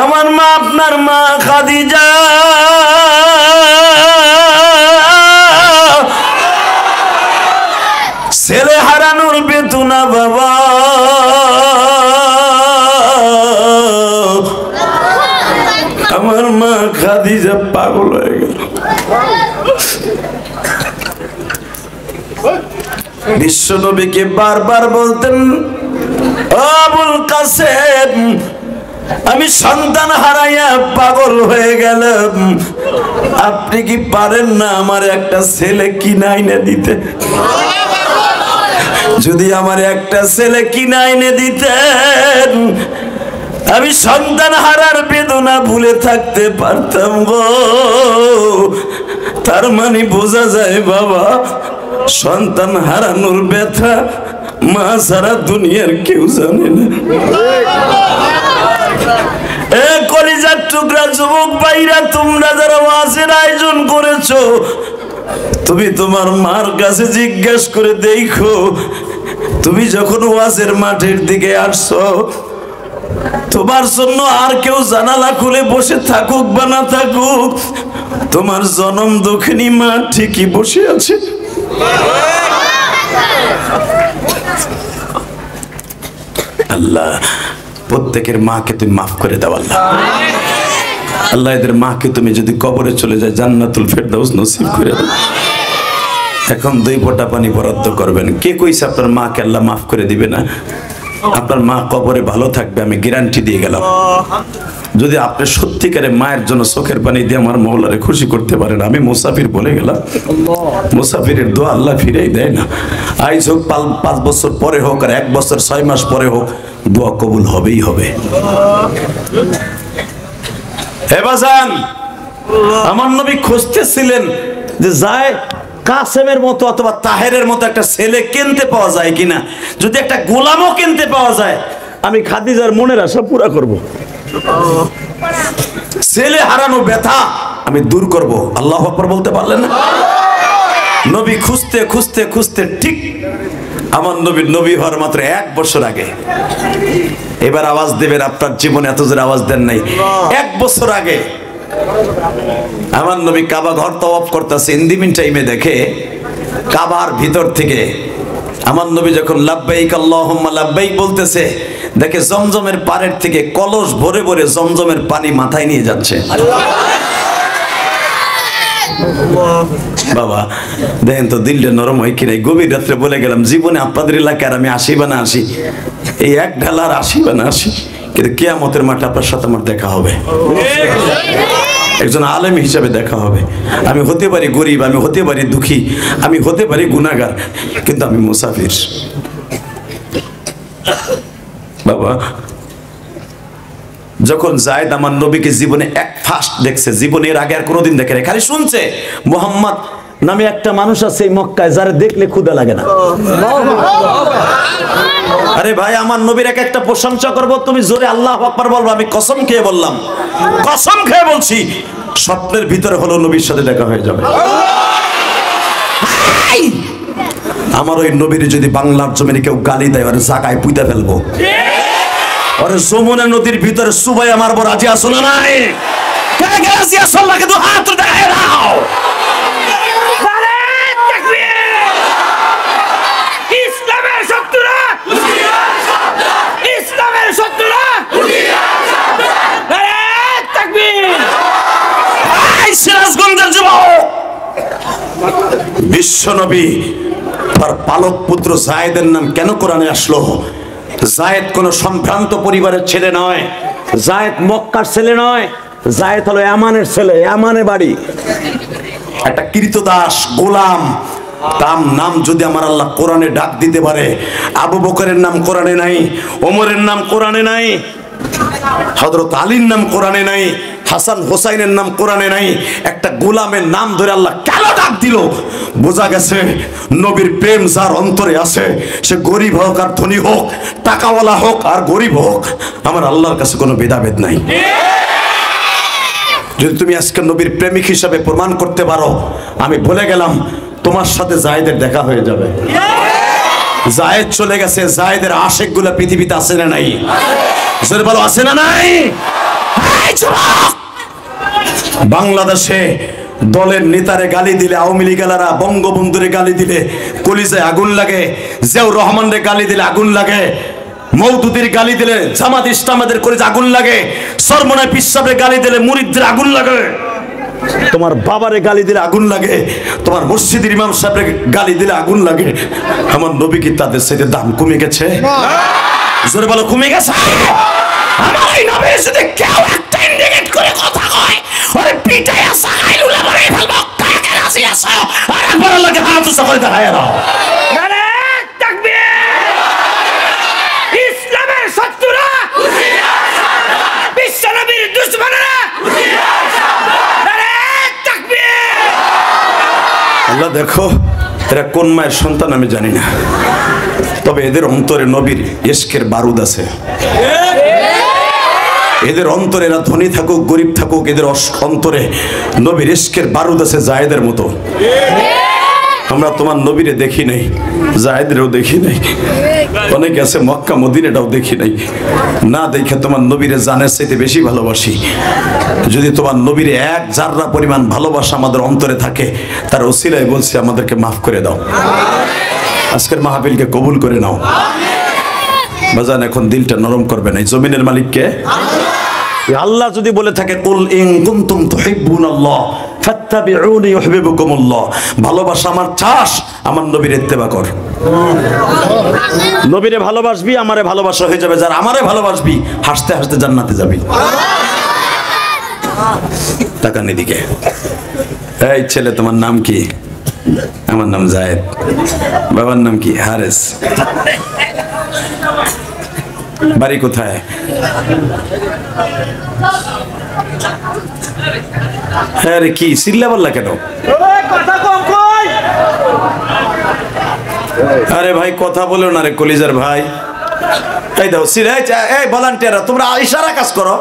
আমার মা, আপনার মা খাদিজা ছেলে হারানোর বেদনা বাবা, আমার মা খাদিজা পাগল হয়ে গেল। বিশ্ব নবীকে বারবার বলতেন, আবুল কাসেম আমি সন্তান হারাইয়া পাগল হয়ে গেলাম, আপনি কি পারেন না আমার একটা ছেলে কিনে এনে দিতে? যদি আমার একটা ছেলে কিনে এনে দিতেন, আমি সন্তান হারার বেদনা ভুলে থাকতে পারতাম গো। তার মানে বোঝা যায় বাবা, সন্তান হারানোর ব্যথা মা সারা দুনিয়ার কেউ জানে না। এ কলিজার টুকরা যুবক ভাইরা, তোমরা যারা ওয়াজের আয়োজন করেছো, তুমি তোমার মার কাছে জিজ্ঞেস করে দেখো, তুমি যখন ওয়াজের মাঠের দিকে আসছো, তোমার জন্য আর কেউ জানালা খুলে বসে থাকুক বা না থাকুক, তোমার জনম দক্ষিণী মা ঠিকই বসে আছে। আল্লাহ প্রত্যেকের মাকে তুমি মাফ করে দাও আল্লাহ। আল্লাহ এদের মাকে তুমি যদি কবরে চলে যায় জান্নাতুল ফেরদাউস নসিব করে দাও। এখন 2 ফোঁটা পানি বরাদ্দ করবেন। কে কইছে আপনার মাকে আল্লাহ মাফ করে দিবে না? আপনার মা কবরে ভালো থাকবে, আমি গ্যারান্টি দিয়ে গেলাম। যদি আপনি সত্যিকারে মায়ের জন্য চোখের পানি দিয়ে আমার মওলারে খুশি করতে পারেন, আমি মুসাফির বলে গেলাম। মুসাফিরের দোয়া আল্লাহ ফিরাই দেয় না। আইজ হোক 5 বছর পরে হোক আর 1 বছর 6 মাস পরে হোক, দোয়া কবুল হবেই হবে। হে বাজান, আমার নবী খুঁজতেছিলেন যে যায় কাসেমের মতো অথবা তাহেরের মতো একটা ছেলে কিনতে পাওয়া যায় কিনা। যদি একটা গোলামও কিনতে পাওয়া যায়, আমি খাদিজার মনের আশা পুরা করব। ছেলে হারানো ব্যথা আমি দূর করব। আল্লাহু আকবার বলতে পারলেন না? নবী খুঁজতে খুঁজতে খুঁজতে ঠিক আমার নবীর নবী হওয়ার মাত্র 1 বছর আগে, এবার আওয়াজ দেবেন, আপনার জীবনে এত জোরে আওয়াজ দেন নাই। 1 বছর আগে আমার নবী কাবা ঘর তওয়াফ করতেছে। ইন্দিমিন টাইমে দেখে কাবার ভিতর থেকে আমার নবী যখন লাব্বাইক আল্লাহুম্মা লাব্বাইক বলতেছে, দেখে জমজমের পাড়ের থেকে কলস ভরে ভরে জমজমের পানি মাথায় নিয়ে যাচ্ছে। বাবা দেখেন তো দিলটা নরম হয় কিনা। গভীর রাত্রে বলে গেলাম, জীবনে আপনাদের এলাকার আমি আসি বা না আসি, এই 1 ঢালার আসি বা না আসি, কিন্তু কিয়ামতের মাঠে আপনার সাথে আমার দেখা হবে। একজন আলেম হিসাবে দেখা হবে। আমি হতে পারি গরিব, আমি হতে পারি দুঃখী, আমি হতে পারি গুনাহগার, কিন্তু আমি মুসাফির। বাবা যখন যায়েদ আমার নবীকে জীবনে ফার্স্ট দেখছে, জীবনের আগে আর কোনোদিন দেখে নাই, খালি শুনছে মুহাম্মদ নামে একটা মানুষ আছে এই মক্কায়, যারা দেখলে ক্ষুধা লাগে না। আরে ভাই, আমার নবীর একটা প্রশংসা করব, তুমি জোরে আল্লাহু আকবার বলবো। আমি কসম খেয়ে বললাম, কসম খেয়ে বলছি, স্বপ্নের ভিতরে হলো নবীর সাথে দেখা হয়ে যাবে। আমার ওই নবীর যদি বাংলার জমিনে কেউ গালি দেয়, ওর জায়গায় পুঁতে ফেলবো। ওর যমুনা নদীর ভিতরে সুবাই আমার বড় রাজি আসো না নাই? কে কে রাজি আসো? আল্লাহকে তো হাত দেখায় দাও। ইসলামের শত্রুরা, ইসলামের শত্রুরা, তাকবীর। এই সিরাজগঞ্জের যুবক, বিশ্বনবী তার পালক পুত্র যায়েদের নাম কেন কোরআনে আসলো? যায়েদ কোন সম্ভ্রান্ত পরিবারের ছেলে নয়, যায়েদ মক্কার ছেলে নয়, যায়েদ হলো ইয়ামানের ছেলে, ইয়ামানে বাড়ি। একটা কৃতদাস গোলাম, তার নাম যদি আমার আল্লাহ কোরআনে ডাক দিতে পারে, আবু বকরের নাম কোরআনে নাই, ওমরের নাম কোরআনে নাই, হযরত আলীর নাম কোরআনে নাই, হাসান হোসাইনের নাম কোরআনে নাই, একটা গোলামের নাম ধরে আল্লাহ কেন ডাক দিল? বোঝা গেছে নবীর প্রেম যার অন্তরে আছে, সে গরিব হোক আর ধনী হোক, টাকাওয়ালা হোক আর গরিব হোক, আমার আল্লাহর কাছে কোনো ভেদাভেদ নাই। যদি তুমি আজকে নবীর প্রেমিক হিসাবে প্রমাণ করতে পারো, আমি বলে গেলাম তোমার সাথে যায়েদের দেখা হয়ে যাবে। যায়েদ চলে গেছে, যায়েদের আশেক গুলা পৃথিবীতে আছে না নাই? জোরে বলো, আছে না নাই? বাংলাদেশে দলের নেতারে গালি দিলে, আওয়ামী লীগালারা বঙ্গবন্ধুরে গালি দিলে কলিজায় আগুন লাগে, জিয়াউর রহমানের গালি দিলে আগুন লাগে, মওদুদির গালি দিলে জামাত ইসলামের কলিজায় আগুন লাগে, সরমনায় পিসাবের গালি দিলে মুরিদদের আগুন লাগে, তোমার বাবারে গালি দিলে আগুন লাগে, তোমার মসজিদের ইমাম সাহেবের গালি দিলে আগুন লাগে। আমার নবী কি তাদের সাথে দাম কমে গেছে? জোরে বলো, কমে গেছে? আমার এই নবী যদি কেউ একটা ইন্ডিকেট করে কথা কয়, ওরে পিটায় আসা আইলুলা মারে ফেলবো। কাকে রাজি আসো? আর একবার আল্লাহকে হাত উঁচু করে দেখায় দাও। নারে তাকবীর! ইসলামের শত্রুরা, বিশ্ব নবীর দুশমনেরা, নারে তাকবীর! আল্লাহ দেখো এরা কোন মায়ের সন্তান আমি জানি না, তবে এদের অন্তরে নবীর ইশকের বারুদ আছে। এদের অন্তরে, এরা ধনী থাকুক গরিব থাকুক, এদের অন্তরে নবীর ইশকের বারুদ আছে যায়েদের মতো। আমরা তোমার নবীরে দেখি নাই, যায়েদেরও দেখি নাই, অনেকে আছে মক্কা মদিনাটাও দেখি নাই, না দেখে তোমার নবীরে জানের চাইতে বেশি ভালোবাসি। যদি তোমার নবীরে 1 জাররা পরিমাণ ভালোবাসা আমাদের অন্তরে থাকে, তার ওসিলায় বলছি আমাদেরকে মাফ করে দাও। আজকের মাহফিলকে কবুল করে নাও বাজান। এখন দিলটা নরম করবে না। এই জমিনের মালিক কে? আল্লাহ যদি বলে থাকে কুল ইন কুনতুম তুহিব্বুনাল্লাহ ফাত্তাবিউনি ইউহিব্বুকুমুল্লাহ, ভালোবাসা আমার চাস, আমার নবীর ইত্তেবা কর। নবীরে ভালোবাসবি, আমারে ভালোবাসা হয়ে যাবে। যারা আমারে ভালোবাসবি হাসতে হাসতে জান্নাতে যাবি। তাকান এদিকে। এই ছেলে, তোমার নাম কি? আমার নাম জায়েদ। বাবার নাম কি? হারেস। বাড়ি কোথায়? হ্যাঁ রে, কি চিল্লা বললা কেন? আরে ভাই কথা বলো না রে কলিজার ভাই। এই দাও এই ভলান্টিয়াররা, তোমরা ইশারা কাজ করো।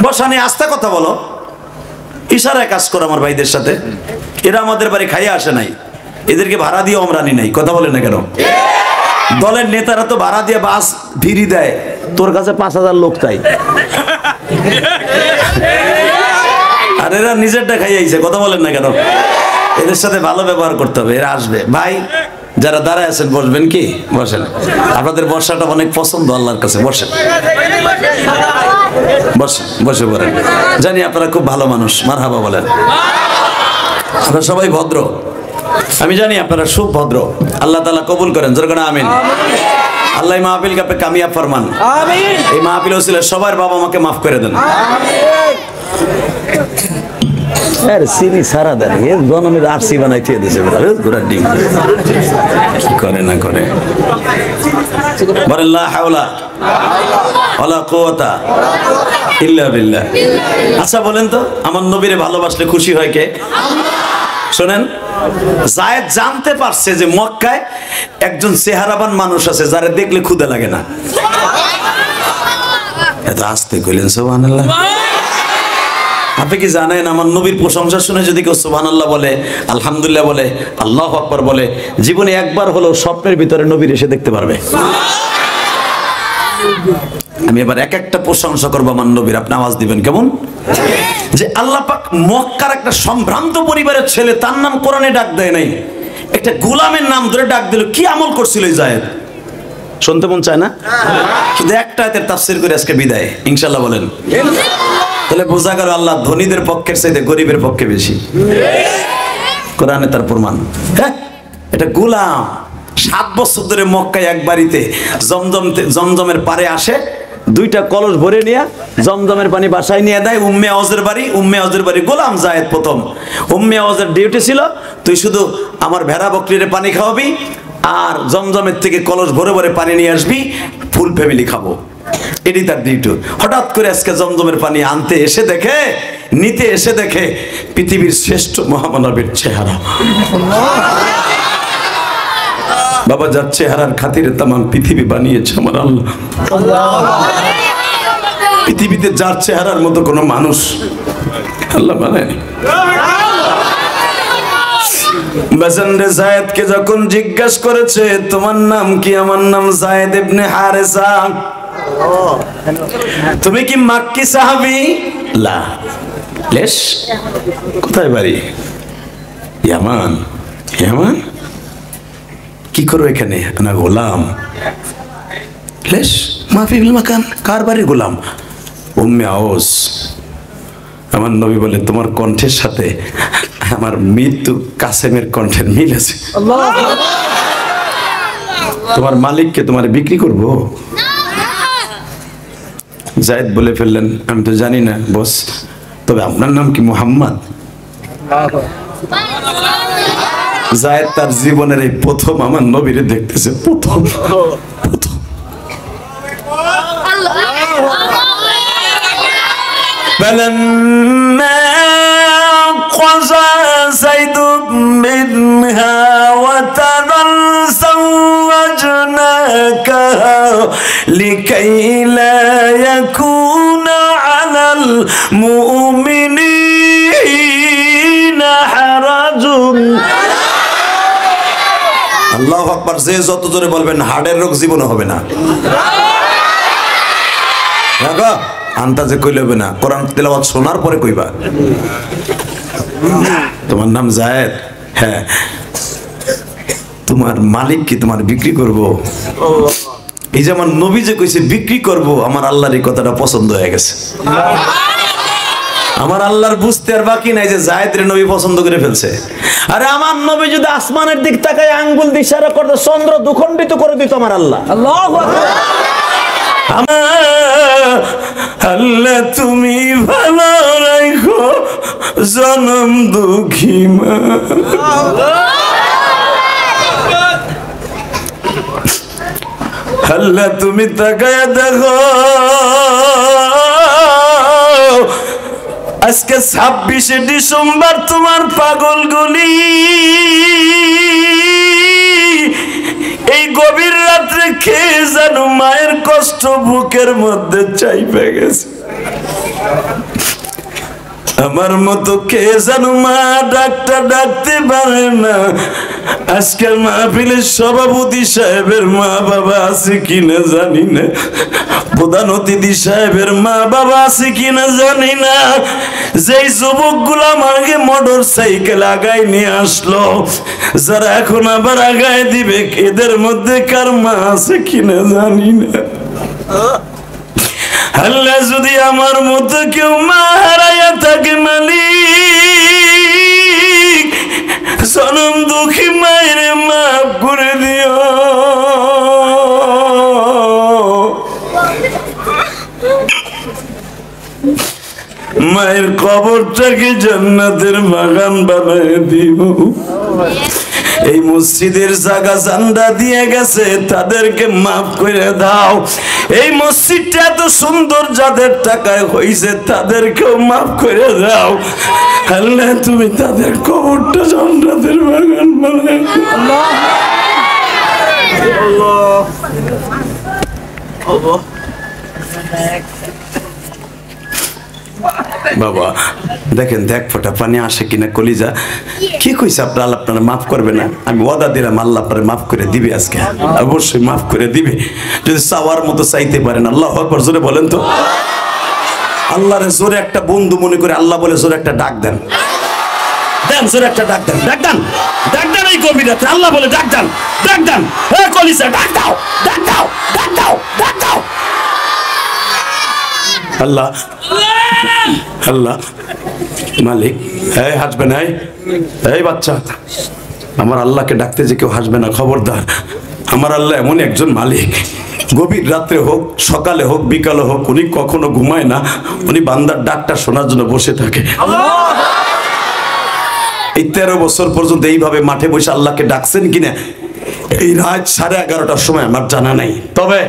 বসা নিয়ে আস্তে কথা বলো, ইশারায় কাজ করো আমার ভাইদের সাথে। এরা আমাদের বাড়ি খাইয়া আসে নাই, এদেরকে ভাড়া দিয়ে আমরা আনি নাই। কথা বলে না কেন? দলের নেতারা তো ভাড়া দিয়ে বাস ফিরি দেয়, তোর কাছে 5,000 লোক চাই। আর এরা নিজেরটা খাইয়াইছে। কথা বলেন না কেন? এদের সাথে ভালো ব্যবহার করতে হবে, এরা আসবে। ভাই যারা দাঁড়ায় আছেন বসবেন কি? বসেন। আপনাদের বর্ষাটা অনেক পছন্দ আল্লাহর কাছে। বসেন বসেন, বসে পড়েন। জানি আপনারা খুব ভালো মানুষ, মারহাবা বলেন। আপনারা সবাই ভদ্র, আমি জানি আপনারা খুব ভদ্র। আল্লাহ তাআলা কবুল করেন, জোরে করে আমিন। আল্লাহ এই মাহফিলকে আপনি কামিয়াব ফরমান। আমিন। এই মাহফিল ওসিলা সবার বাবা মাকে মাফ করে দেন। আমিন। সিনি সারা দেন, এর জনমের আরসি বানাইতে দিয়েছে ঘোড়ার ডিম। কি করে না করে। বলেন লা হাওলা ওয়ালা কুওয়াতা ইল্লা বিল্লাহ। আচ্ছা বলেন তো, আমার নবীরে ভালোবাসলে খুশি হয় কে? শোনেন, জায়েদ জানতে পারছে যে মক্কায় একজন চেহারাবান মানুষ আছে যারা দেখলে ক্ষুধা লাগে না। এত আস্তে কইলেন সুবহানাল্লাহ। আপনি কি জানেন আমার নবীর প্রশংসা শুনে যদি কেউ সুবহানাল্লাহ বলে, আলহামদুলিল্লাহ বলে, আল্লাহু আকবার বলে, জীবনে একবার হলেও স্বপ্নের ভিতরে নবীর এসে দেখতে পারবে। আমি এবার এক একটা প্রশংসা করবো আমার নবীর, আপনি আওয়াজ দিবেন কেমন? যে আল্লাহ পাক মক্কার একটা সম্ভ্রান্ত পরিবারের ছেলে, তার নাম কোরআনে ডাক দেয় নাই, একটা গোলামের নাম ধরে ডাক দিল। কি আমল করছিল এই জায়েদ? শুনতে মন চায় না? শুধু একটা আয়াতের তাফসীর করে আজকে বিদায় ইনশাআল্লাহ বলেন। তাহলে বোঝা গেল আল্লাহ ধনীদের পক্ষের চাইতে গরিবের পক্ষে বেশি। কোরআনে তার প্রমাণ। হ্যাঁ, এটা গোলাম 7 বছর ধরে মক্কায় এক বাড়িতে জমজমের পারে আসে, 2টা কলস ভরে নিয়ে জমজমের পানি বাসায় নিয়ে দেয়। উম্মে আওয়াজের বাড়ি গোলাম জায়েদ প্রথম। উম্মে আওয়াজের ডিউটি ছিল, তুই শুধু আমার ভেড়া বকরিরে পানি খাওয়াবি আর জমজমের থেকে কলস ভরে ভরে পানি নিয়ে আসবি, ফুল ফ্যামিলি খাবো। এটি তার ডিউটি। হঠাৎ করে আজকে জমজমের পানি নিতে এসে দেখে পৃথিবীর শ্রেষ্ঠ মহামানবের চেহারা। বাবা, যার চেহারার খাতিরে তামাম পৃথিবী বানিয়েছে আমার আল্লাহ। পৃথিবীতে যার চেহারার মতো কোনো মানুষ আল্লাহ বানায়নি। বাজানরে জায়েদকে যখন জিজ্ঞাসা করেছে তোমার নাম কি? আমার নাম জায়েদ ইবনে হারেসা। তুমি কি মাক্কি সাহাবী? লা। লেশ? কোথায় বাড়ি? ইয়ামান। ইয়ামান? কি করো এখানে? না গোলাম। লেশ? মাফি বিল মাকান। কার বাড়ির গোলাম? উম্মে আওস। আমার নবী বলে তোমার কণ্ঠের সাথে আমার মৃত্যু কাসেমের কণ্ঠের মিল আছে। তোমার মালিককে তোমার বিক্রি করব? জায়েদ বলে ফেললেন আমি তো জানি না বস, তবে আপনার নাম কি মুহাম্মদ? জায়েদ তার জীবনের এই প্রথম আমার নবীরে দেখতেছে, প্রথম। فلما قضى زيد منها وترا زوجناكها لكي لا يكون على المؤمنين حرج। আল্লাহু আকবার। যে যত জোরে বলবেন হার্টের রোগ জীবনে হবে না। আন্তাজে কইলে হবে না, কোরআন তেলাওয়াত শোনার পরে কইবা। তোমার নাম জায়েদ? হ্যাঁ। তোমার মালিক কি তোমার বিক্রি করব? এই যে আমার নবী যে কইছে বিক্রি করব, আমার আল্লাহর এই কথাটা পছন্দ হয়ে গেছে। আমার আল্লাহর বুঝতে আর বাকি নাই যে জায়েদের নবী পছন্দ করে ফেলছে। আরে আমার নবী যদি আসমানের দিক তাকায় আঙ্গুল দিয়ে ইশারা করতে চন্দ্র দুখণ্ডিত করে দিত আমার আল্লাহ। আল্লাহু আকবার। আল্লাহ তুমি ভালো রাখো জনম দুঃখী মা। আল্লাহ তুমি তাকায় দেখো, আজকে 26শে ডিসেম্বর তোমার পাগল গলি এই গভীর রাত্রে খেয়ে জানো মায়ের কষ্ট বুকের মধ্যে চাইপে গেছে। আমার মতো কে জানো মা ডাক্তার ডাকতে পারে না। আজকের মাহফিলের সভাপতি সাহেবের মা বাবা আছে কিনা জানি না, প্রধান অতিথি সাহেবের মা বাবা আছে কিনা জানি না। যেই যুবকগুলো আমাকে মোটর সাইকেল আগায় নিয়ে আসলো, যারা এখন আবার আগায় দিবে, এদের মধ্যে কার মা আছে কিনা জানি না। আল্লাহ যদি আমার মতো কেউ মা হারাইয়া থাকে মালিক, জনম দুঃখী মায়ের মাফ করে দিও। মায়ের কবরটাকে জান্নাতের বাগান বানায় দিও। এই মসজিদের জায়গা জান্ডা দিয়ে গেছে, তাদেরকে মাফ করে দাও। এই মসজিদটা এত সুন্দর যাদের টাকায় হয়েছে, তাদেরকেও মাফ করে দাও। আল্লাহ তুমি তাদের কবরটা জান্নাতের বাগান বানায় দিও। বাবা দেখেন, দেখ ফোঁটা পানি আসে কিনা কলিজা। কি কইছে আপনারা মাফ করবে না? আমি ওয়াদা দিলাম আল্লাহ আপনারা মাফ করে দিবে, আজকে অবশ্যই মাফ করে দিবে যদি চাওয়ার মতো চাইতে পারেন। আল্লাহু আকবার জোরে বলেন তো। আল্লাহরে জোরে একটা বন্ধু মনে করে আল্লাহ বলে জোরে একটা ডাক দেন, দেন জোরে একটা ডাক দেন, ডাক দেন, ডাক দেন। এই গভীর রাতে আল্লাহ বলে ডাক দেন, ডাক দেন। হে কলিজা ডাক দাও, ডাক দাও, ডাক দাও, ডাক দাও। আল্লাহ আল্লাহ মালিক, এই হাসবে না, এই বাচ্চা, আমার আল্লাহকে ডাকতে যে কেউ হাসবে না, খবরদার। আমার আল্লাহ এমন একজন মালিক, গভীর রাত্রে হোক, সকালে হোক, বিকালে হোক, উনি কখনো ঘুমায় না। উনি বান্দার ডাকটা শোনার জন্য বসে থাকে। এই 13 বছর পর্যন্ত এইভাবে মাঠে বসে আল্লাহকে ডাকছেন কিনা এই রাত 11:30টার সময় আমার জানা নাই। তবে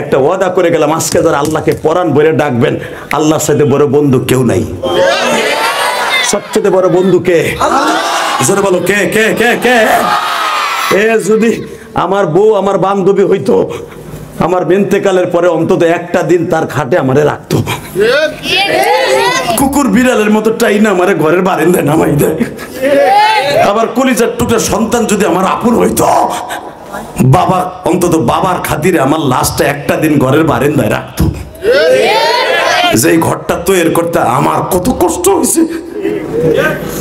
একটা ওয়াদা করে গেলাম, আজকে যারা আল্লাহকে পরাণ বলে ডাকবেন, আল্লাহর সাথে বড় বন্ধু কেউ নাই। সবচেয়ে বড় বন্ধু কে? জোরে বলো, কে কে কে কে? এ যদি আমার বউ আমার বান্ধবী হইতো, আমার ইন্তেকালের পরে অন্তত একটা দিন তার খাটে আমারে রাখতো। কুকুর বিড়ালের মতো টাইনা আমারে ঘরের বারান্দায় নামাই দেয়। আবার কলিজার টুকরা সন্তান যদি আমার আপন হইতো, বাবা অন্তত বাবার খাতিরে আমার লাশটা একটা দিন ঘরের বারান্দায় রাখতো। যে ঘরটা তৈরি করতে আমার কত কষ্ট হয়েছে।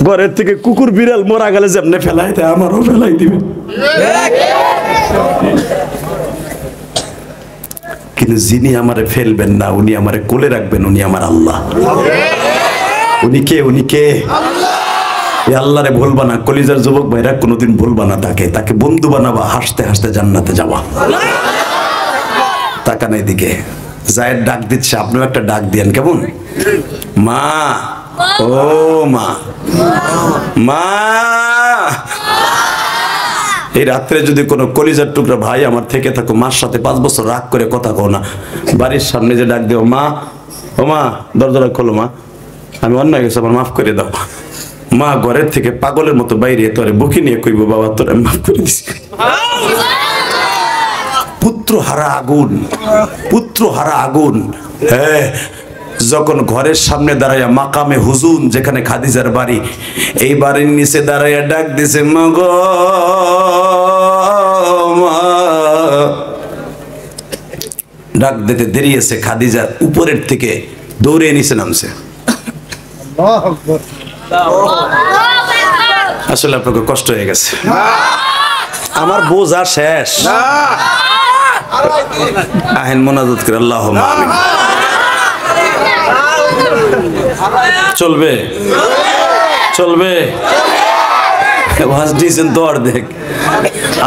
ঘরের থেকে কুকুর বিড়াল মরা গেলে যেমনে ফেলাই দেয়, আমারও ফেলাই দিবে। কিন্তু যিনি আমারে ফেলবেন না, উনি আমারে কোলে রাখবেন, উনি আমার আল্লাহ। উনি কে? উনি কে? আল্লাহরে ভুলবা না। কলিজার যুবক ভাইরা কোনোদিন ভুলবা না তাকে, তাকে বন্ধু বানাবা, হাসতে হাসতে জান্নাতে যাবা। তাকান এদিকে, জায়ের ডাক দিচ্ছে, আপনিও একটা ডাক দিয়েন। কেমন? মা, ও মা, মা। এই রাত্রে যদি কোনো কলিজার টুকরা ভাই আমার থেকে থাকো, মার সাথে 5 বছর রাগ করে কথা কও না, বাড়ির সামনে যে ডাক দিও, মা, ও মা, দরজাটা খোলো মা, আমি অন্যায় গেছি, আমার মাফ করে দাও। মা ঘরের থেকে পাগলের মতো বাইরে তোরে বুকে নিয়ে কইব, বাবা তোরে মাফ করে দিছি। পুত্র হারা আগুন, পুত্র হারা আগুন। হ্যাঁ, যখন ঘরের সামনে দাঁড়াইয়া মাকামে হুজুন, যেখানে খাদিজার বাড়ি, এই বাড়ির নিচে দাঁড়াইয়া ডাক দিছে, মা গো মা। ডাক দিতে দেরি আছে, খাদিজার উপরের থেকে দৌড়ে নিচে নামছে। আসলে আপনাকে কষ্ট হয়ে গেছে। আমার বোঝা শেষ। আহেন মোনাজাত করে আল্লাহুম্মা আমিন। চলবে চলবে দিয়েছেন তো অর্ধেক,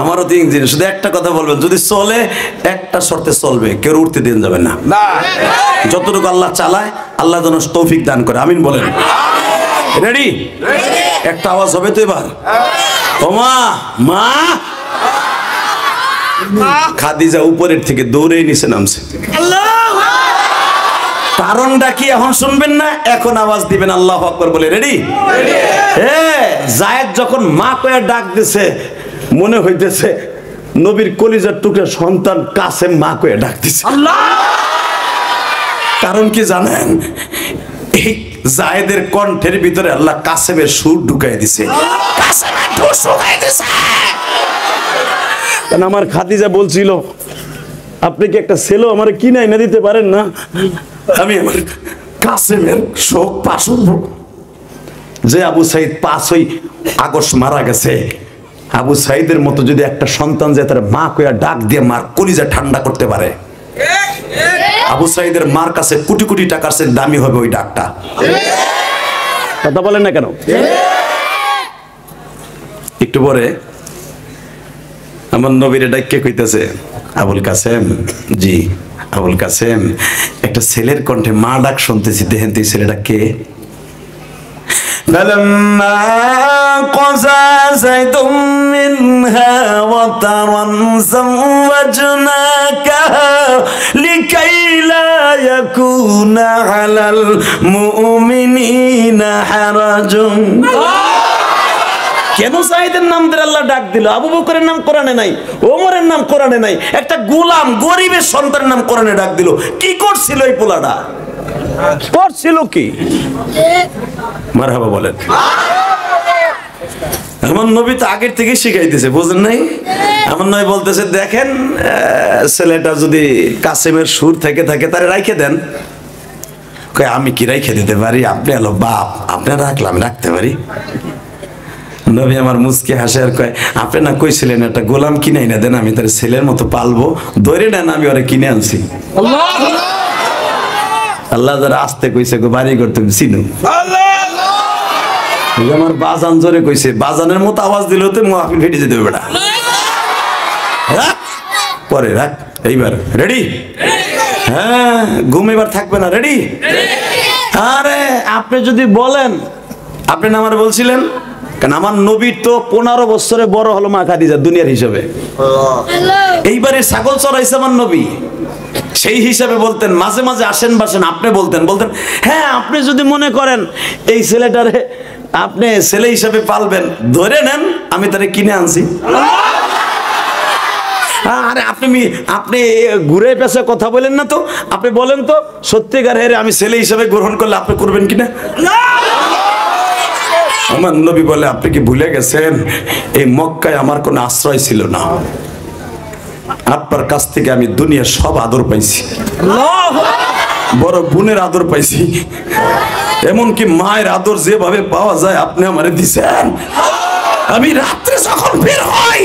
আমারও তিন দিন। শুধু একটা কথা বলবেন, যদি চলে একটা শর্তে চলবে, কেউ উঠতে দিন যাবে না। যতটুকু আল্লাহ চালায় আল্লাহ যেন তৌফিক দান করে, আমিন বলেন। রেডি? একটা আওয়াজ হবে তো এবার। ও মা, মা। খাদিজা উপরের থেকে দৌড়ে নিচে নামছে। কারণটা কি এখন শুনবেন না, এখন আওয়াজ দিবেন আল্লাহু আকবার বলে। রেডি? যায়েদ যখন মা কয়ে ডাক দিছে, মনে হইতেছে নবীর কলিজার টুকরা সন্তান কাসেম মা কয়ে ডাক দিছে। কারণ কি জানেন? এই জায়েদের কণ্ঠের ভিতরে আল্লাহ কাসেমের সুর ঢুকাই দিছে। কাসেমের সুর ঢুকাই দিছে। কারণ আমার খাদিজা বলছিল, আপনি কি একটা ছেলেও আমার কিনে এনে দিতে পারেন না? আমি আমার কাসেমের শোক পাশ হব। যে আবু সাইদ 5ই আগস্ট মারা গেছে, আবু সাইদের মতো যদি একটা সন্তান যে তার মা কইয়া ডাক দিয়ে মার কলিজা ঠান্ডা করতে পারে, আবু সাইদের মার কাছে কোটি কোটি টাকার চেয়ে দামি হবে ওই ডাকটা। কথা বলেন না কেন? একটু পরে আমার নবীর ডাককে কইতেছে, আবুল কাসেম। জি আবুল কাসেম, একটা ছেলের কণ্ঠে মা ডাক শুনতেছি, দেখেন তো এই ছেলেটা কে? فلما قضى زيد منها وطرا زوجناكها لكي لا يكون على المؤمنين حرج। কেন সাইদের নাম ধরে আল্লাহ ডাক দিল? আবু বকরের নাম কোরআনে নাই, ওমরের নাম কোরআনে নাই, একটা গোলাম গরিবের সন্তানের নাম কোরআনে ডাক দিল। কি করছিল এই পোলাটা? করছিল কি? মারহাবা বলেন। আমার নবী তো আগের থেকে শিখাইতেছে, বুঝেন নাই? আমার নবী বলতেছে, দেখেন ছেলেটা যদি কাসেমের সুর থেকে থাকে তারে রাইখে দেন। কয় আমি কি রাইখে দিতে পারি? আপনি হলো বাপ, আপনার রাখলাম, রাখতে পারি। নবী আমার মুচকে হাসে আর কয়, আপনি না কইছিলেন একটা গোলাম কিনে এনে দেন, আমি তার ছেলের মতো পালবো, ধরে নেন, আমি ওরা কিনে আনছি। আল্লাহ যারা আসতে কইছে গো বাড়ি করতে চিনু। আমার বাজান জোরে কইছে, বাজানের মতো আওয়াজ দিল তো মাহফিল ফেটে যেতে হবে। বেটা পরে রাখ। এইবার রেডি? হ্যাঁ, ঘুম এবার থাকবে না। রেডি? আরে আপনি যদি বলেন, আপনি না আমার বলছিলেন, কারণ আমার নবী তো 15 বছরে বড় হলো মা খাদিজা দুনিয়ার হিসাবে। এইবারে ছাগল চড়াইছে আমার নবী, সেই হিসাবে বলতেন মাঝে মাঝে আসেন বাসেন, আপনি বলতেন হ্যাঁ আপনি যদি মনে করেন এই ছেলেটারে আপনি ছেলে হিসাবে পালবেন, ধরে নেন, আমি তারে কিনে আনছি। আরে আপনি ঘুরে পেছে কথা বলেন না তো, আপনি বলেন তো সত্যিকার হেরে আমি ছেলে হিসাবে গ্রহণ করলে আপনি করবেন কিনা? আমার নবী বলে, আপনি কি ভুলে গেছেন এই মক্কায় আমার কোনো আশ্রয় ছিল না, আপনার কাছ থেকে আমি দুনিয়ার সব আদর পাইছি, বড় বোনের আদর পাইছি, এমনকি মায়ের আদর যেভাবে পাওয়া যায় আপনি আমারে দিছেন। আমি রাত্রে যখন বের হই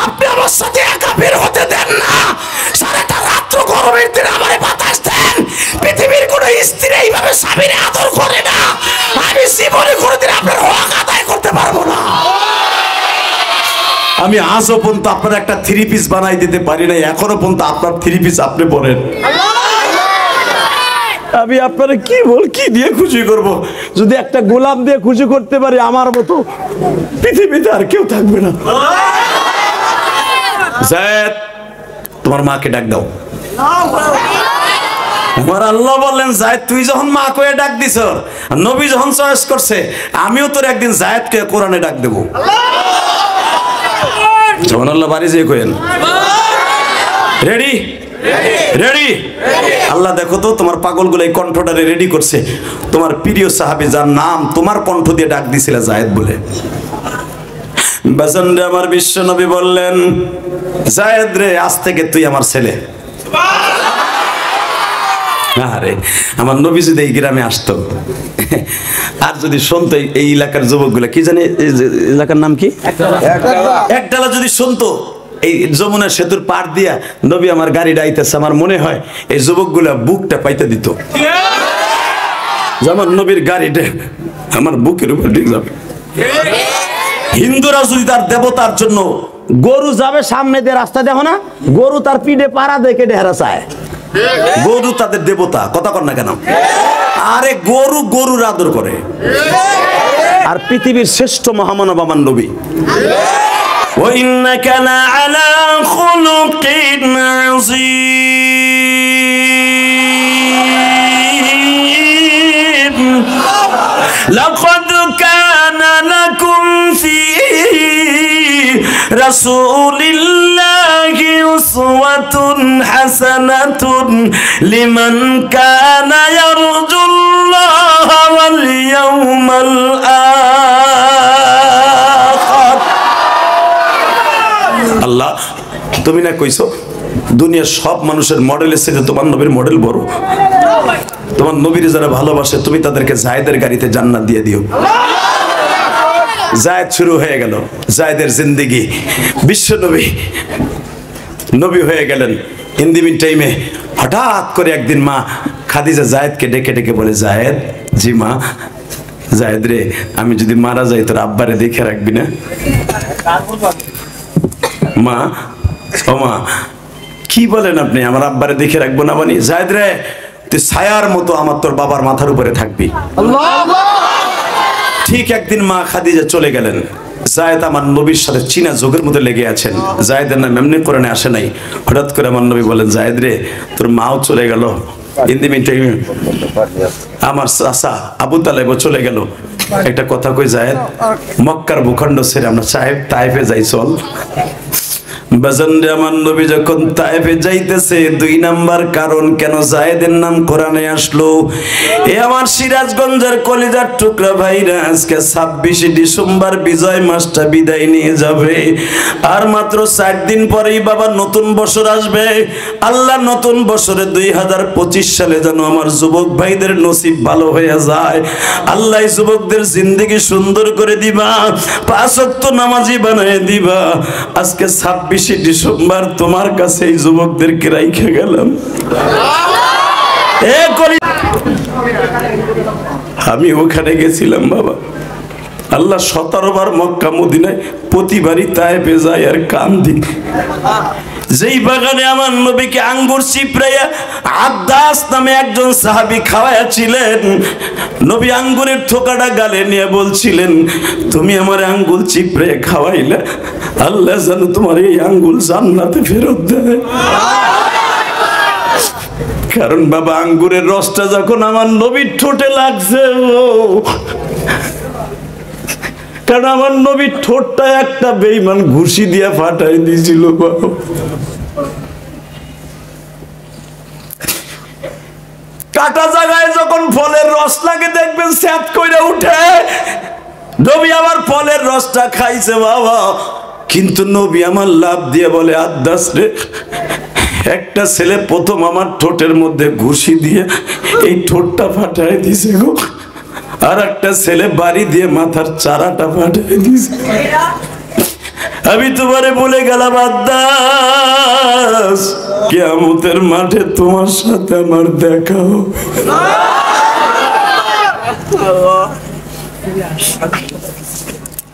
আপনি আমার সাথে একা বের হতে দেন না, সারাটা রাত্র গরমের দিনে আমারে বাতাস দেন। পৃথিবীর কোন স্ত্রী এইভাবে স্বামীর আদর করে না, আমি জীবনে কোনোদিন আপনার হক আদায় করতে পারবো না। আমি আজও পর্যন্ত আপনার একটা 3 পিস বানাই দিতে পারি নাই, এখনো পর্যন্ত আপনার 3 পিস আপনি পরেন। আমি আপনারা কি দিয়ে খুশি করব? যদি একটা গোলাম দিয়ে খুশি করতে পারি, আমার মতো পৃথিবীতে আর কেউ থাকবে না। যায়েদ, তোমার মাকে ডাক দাও। আমার আল্লাহ বললেন, যায়েদ তুই যখন মা কয়ে ডাক দিছ, নবী যখন চয়েস করছে, আমিও তোর একদিন যায়েদকে কোরআনে ডাক দেবো। সুবহানাল্লাহ, বাড়ি যেয়ে কইেন। রেডি? রেডি? আল্লাহ দেখো তো তোমার পাগলগুলো এই কণ্ঠটারে রেডি করছে। তোমার প্রিয় সাহাবী যার নাম তোমার কণ্ঠ দিয়ে ডাক দিছিল যায়েদ বলে। বাজানরে আমার বিশ্ব নবী বললেন, যায়েদ রে, আজ থেকে তুই আমার ছেলে। আরে আমার নবী যদি এই গ্রামে আসতো আর যদি শুনতো এই এলাকার যুবকগুলা, কি জানে এলাকার নাম কি, একডালা যদি শুনতো এই যমুনা সেতুর পার দিয়া নবী আমার গাড়িটা আইতেছে, আমার মনে হয় এই যুবকগুলা বুকটা পাইতে দিত, যেমন নবীর গাড়িটা আমার বুকের উপর ঠিক যাবে। হিন্দুরা যদি তার দেবতার জন্য গরু যাবে সামনে দিয়ে রাস্তা, দেখো না গরু তার পিঠে পাড়া দিয়ে কেটে হেরা চায়, গরু তাদের দেবতা, কথা কর না কেন? আরে গরু গরুর আদর করে, আর পৃথিবীর শ্রেষ্ঠ মহামানব আমার নবী। وَإِنَّكَ لَعَلَى خُلُقٍ عَظِيمٍ لَقَدْ كَانَ لَكُمْ فِي رَسُولِ اللَّهِ أُسْوَةٌ حَسَنَةٌ لِمَنْ كَانَ يَرْجُو اللَّهَ وَالْيَوْمَ الْآخِرَ। আল্লাহ তুমি না কইছো দুনিয়ার সব মানুষের মডেলের সাথে তোমার নবীর মডেল বড়, তোমার নবীর যারা ভালোবাসে তুমি তাদেরকে জায়েদের গাড়িতে জান্নাত দিয়ে দিও। জায়েদ শুরু হয়ে গেল, জায়েদের জিন্দেগি, বিশ্ব নবী নবী হয়ে গেলেন। ইন দি মিন টাইমে হঠাৎ করে একদিন মা খাদিজা জায়েদকে ডেকে ডেকে বলে, জায়েদ, জি মা, জায়েদ রে আমি যদি মারা যাই তোর আব্বারে দেখে রাখবি না? মা, ও মা, কি বলেন আপনি, আমার আব্বারে দেখে রাখবো না? মানে জায়েদ রে তুই ছায়ার মতো আমার তোর বাবার মাথার উপরে থাকবি। ঠিক একদিন মা খাদিজা চলে গেলেন, জায়েদ আমার নবীর সাথে চীনা যোগের মধ্যে লেগে আছেন। জায়েদের নাম এমনি করে আসে নাই, হঠাৎ করে আমার নবী বলেন, জায়েদ রে তোর মাও চলে গেল, ইন দি মিন টাইম আমার চাচা আবু তালেবও চলে গেল। একটা কথা কই জায়েদ, মক্কার ভূখণ্ড ছেড়ে আমরা তায়েফে যাই, চল। বাজানরে আমার নবী যখন তায়েফে যাইতেছে, 2 নাম্বার কারণ কেন জায়েদের নাম কোরআনে আসলো। এ আমার সিরাজগঞ্জের কলিজার টুকরা ভাইরা, আজকে 26 ডিসেম্বর বিজয় মাসটা বিদায় নিয়ে যাবে, আর মাত্র 4 দিন পরেই বাবা নতুন বছর আসবে। আল্লাহ নতুন বছরে 2025 সালে যেন আমার যুবক ভাইদের নসিব ভালো হয়ে যায়। আল্লাহ যুবকদের জিন্দেগি সুন্দর করে দিবা, 5 ওয়াক্ত নামাজি বানায় দিবা। আজকে 26 ডিসেম্বর তোমার কাছে এই যুবকদেরকে রাইখে গেলাম। আমি ওখানে গেছিলাম বাবা, আল্লাহ 17 বার মক্কা মদিনায়, প্রতিবারই তায়েফে যায় আর কান্দি। যেই বাগানে আমার নবীকে আঙ্গুর চিপড়াইয়া আব্বাস নামে একজন সাহাবী খাওয়াইছিলেন, নবী আঙ্গুরের থোকাটা গালে নিয়ে বলছিলেন, তুমি আমার আঙ্গুল চিপড়ে খাওয়াইলে, আল্লাহ যেন তোমার এই আঙ্গুল জান্নাতে ফেরত দেয়। কারণ বাবা আঙ্গুরের রসটা যখন আমার নবীর ঠোঁটে লাগছে, কারণ আমার নবীর ঠোঁটটা একটা বেঈমান ঘুষি দিয়া ফাটাই দিয়েছিল বাবা। কাটা জায়গায় যখন ফলের রস লাগে দেখবেন স্যাত কইরা উঠে। নবী আমার ফলের রসটা খাইছে বাবা, কিন্তু নবী আমার লাভ দিয়ে বলে, আদ্দাস রে, একটা ছেলে প্রথম আমার ঠোঁটের মধ্যে ঘুষি দিয়ে এই ঠোঁটটা ফাটাই দিছে গো, আর একটা ছেলে বাড়ি দিয়ে মাথার চারাটা ফাটাই দিছে। আমি তোমারে বলে গেলাম আদ্দাস, কিয়ামতের মাঠে তোমার সাথে আমার দেখা হবে।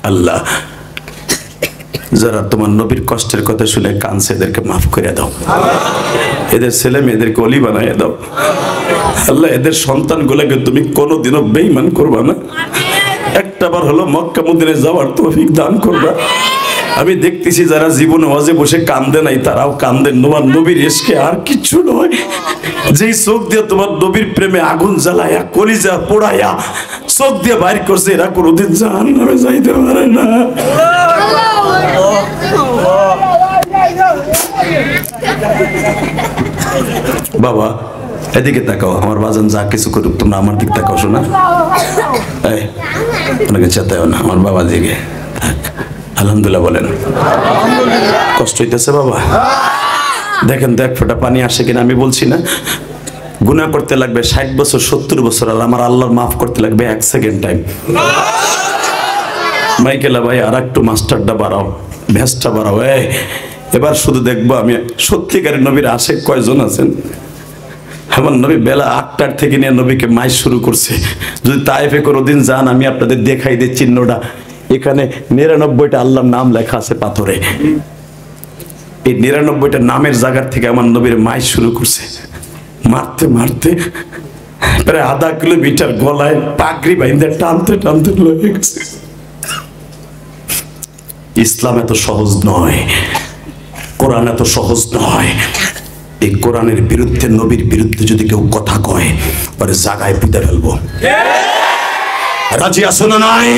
আল্লাহ যারা তোমার নবীর কষ্টের কথা শুনে কাঁদছে, এদেরকে মাফ করে দাও, এদের ছেলে মেয়েদেরকে ওলি বানাইয়া দাও। আল্লাহ এদের সন্তানগুলোকে তুমি কোনোদিনও বেঈমান করবা না, একটাবার হলো মক্কা মদিনায় যাওয়ার তৌফিক দান করবা। আমি দেখতেছি যারা জীবনে ওয়াজে বসে কান্দে নাই, তারাও কান্দেন তোমার নবীর ইশকে, আর কিছু নয়। যেই চোখ দিয়ে তোমার নবীর প্রেমে আগুন জ্বালায়া কলিজা পোড়ায়া চোখ দিয়ে বাইর করছে, এরা কোনোদিন জাহান্নামে যাইতে পারে না। বাবা এদিকে তাকাও, আমার বাজান যা কিছু করুক তোমরা আমার দিক তাকাও, শোনা ওনাকে চেতাও না, আমার বাবা দিকে। আলহামদুলিল্লাহ বলেন, কষ্ট হইতেছে বাবা? দেখেন তো এক ফোঁটা পানি আসে কিনা। আমি বলছি না গুনাহ করতে লাগবে 60 বছর 70 বছর, আর আমার আল্লাহর মাফ করতে লাগবে 1 সেকেন্ড টাইম। মাইকেলা ভাই আর একটু মাস্টারটা বাড়াও, ভেস্টটা বাড়াও। এবার শুধু দেখবো আমি সত্যিকারের নবীর আশেক কয়জন আছেন। আমার নবী বেলা 8টার থেকে নিয়ে নবীকে মাইজ শুরু করছে। যদি তায়েফে কোনোদিন যান আমি আপনাদের দেখাই দিই চিহ্নটা, এখানে 99টা আল্লাহর নাম লেখা আছে পাথরে। এই 99টা নামের জায়গার থেকে আমার নবীর মাইজ শুরু করছে। মারতে মারতে প্রায় আধা কিলোমিটার গলায় পাগড়ি বাইন্ধে টানতে টানতে লয়ে গেছে। ইসলাম এত সহজ নয়, কোরআন এত সহজ নয়। এই কোরআনের বিরুদ্ধে, নবীর বিরুদ্ধে যদি কেউ কথা কয় পরে জায়গায় পিতা ফেলবো। রাজি আসো না? নাই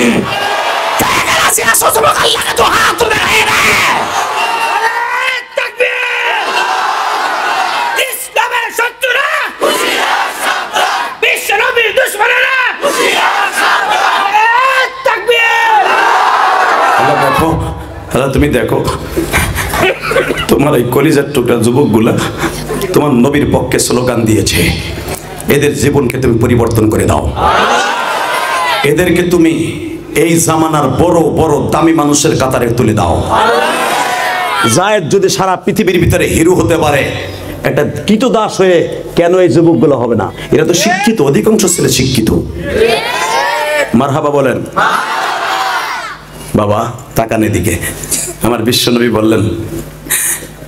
রাজি আসো? আল্লাহকে তো হাত তুলে ইসলামের শত্রুরা, বিশ্ব নবীর দুশমনেরা, দেখো তুমি দেখো তোমার এই কলিজার টুকরা যুবকগুলা তোমার নবীর পক্ষে স্লোগান দিয়েছে। এদের জীবনকে তুমি পরিবর্তন করে দাও। এদেরকে তুমি এই জামানার বড় বড় দামি মানুষের কাতারে তুলে দাও। জায়েদ যদি সারা পৃথিবীর ভিতরে হিরো হতে পারে, একটা কীতদাস হয়ে কেন এই যুবকগুলো হবে না? এরা তো শিক্ষিত, অধিকাংশ ছেলে শিক্ষিত। মারহাবা বলেন। বাবা তাকান এদিকে। আমার বিশ্বনবী বললেন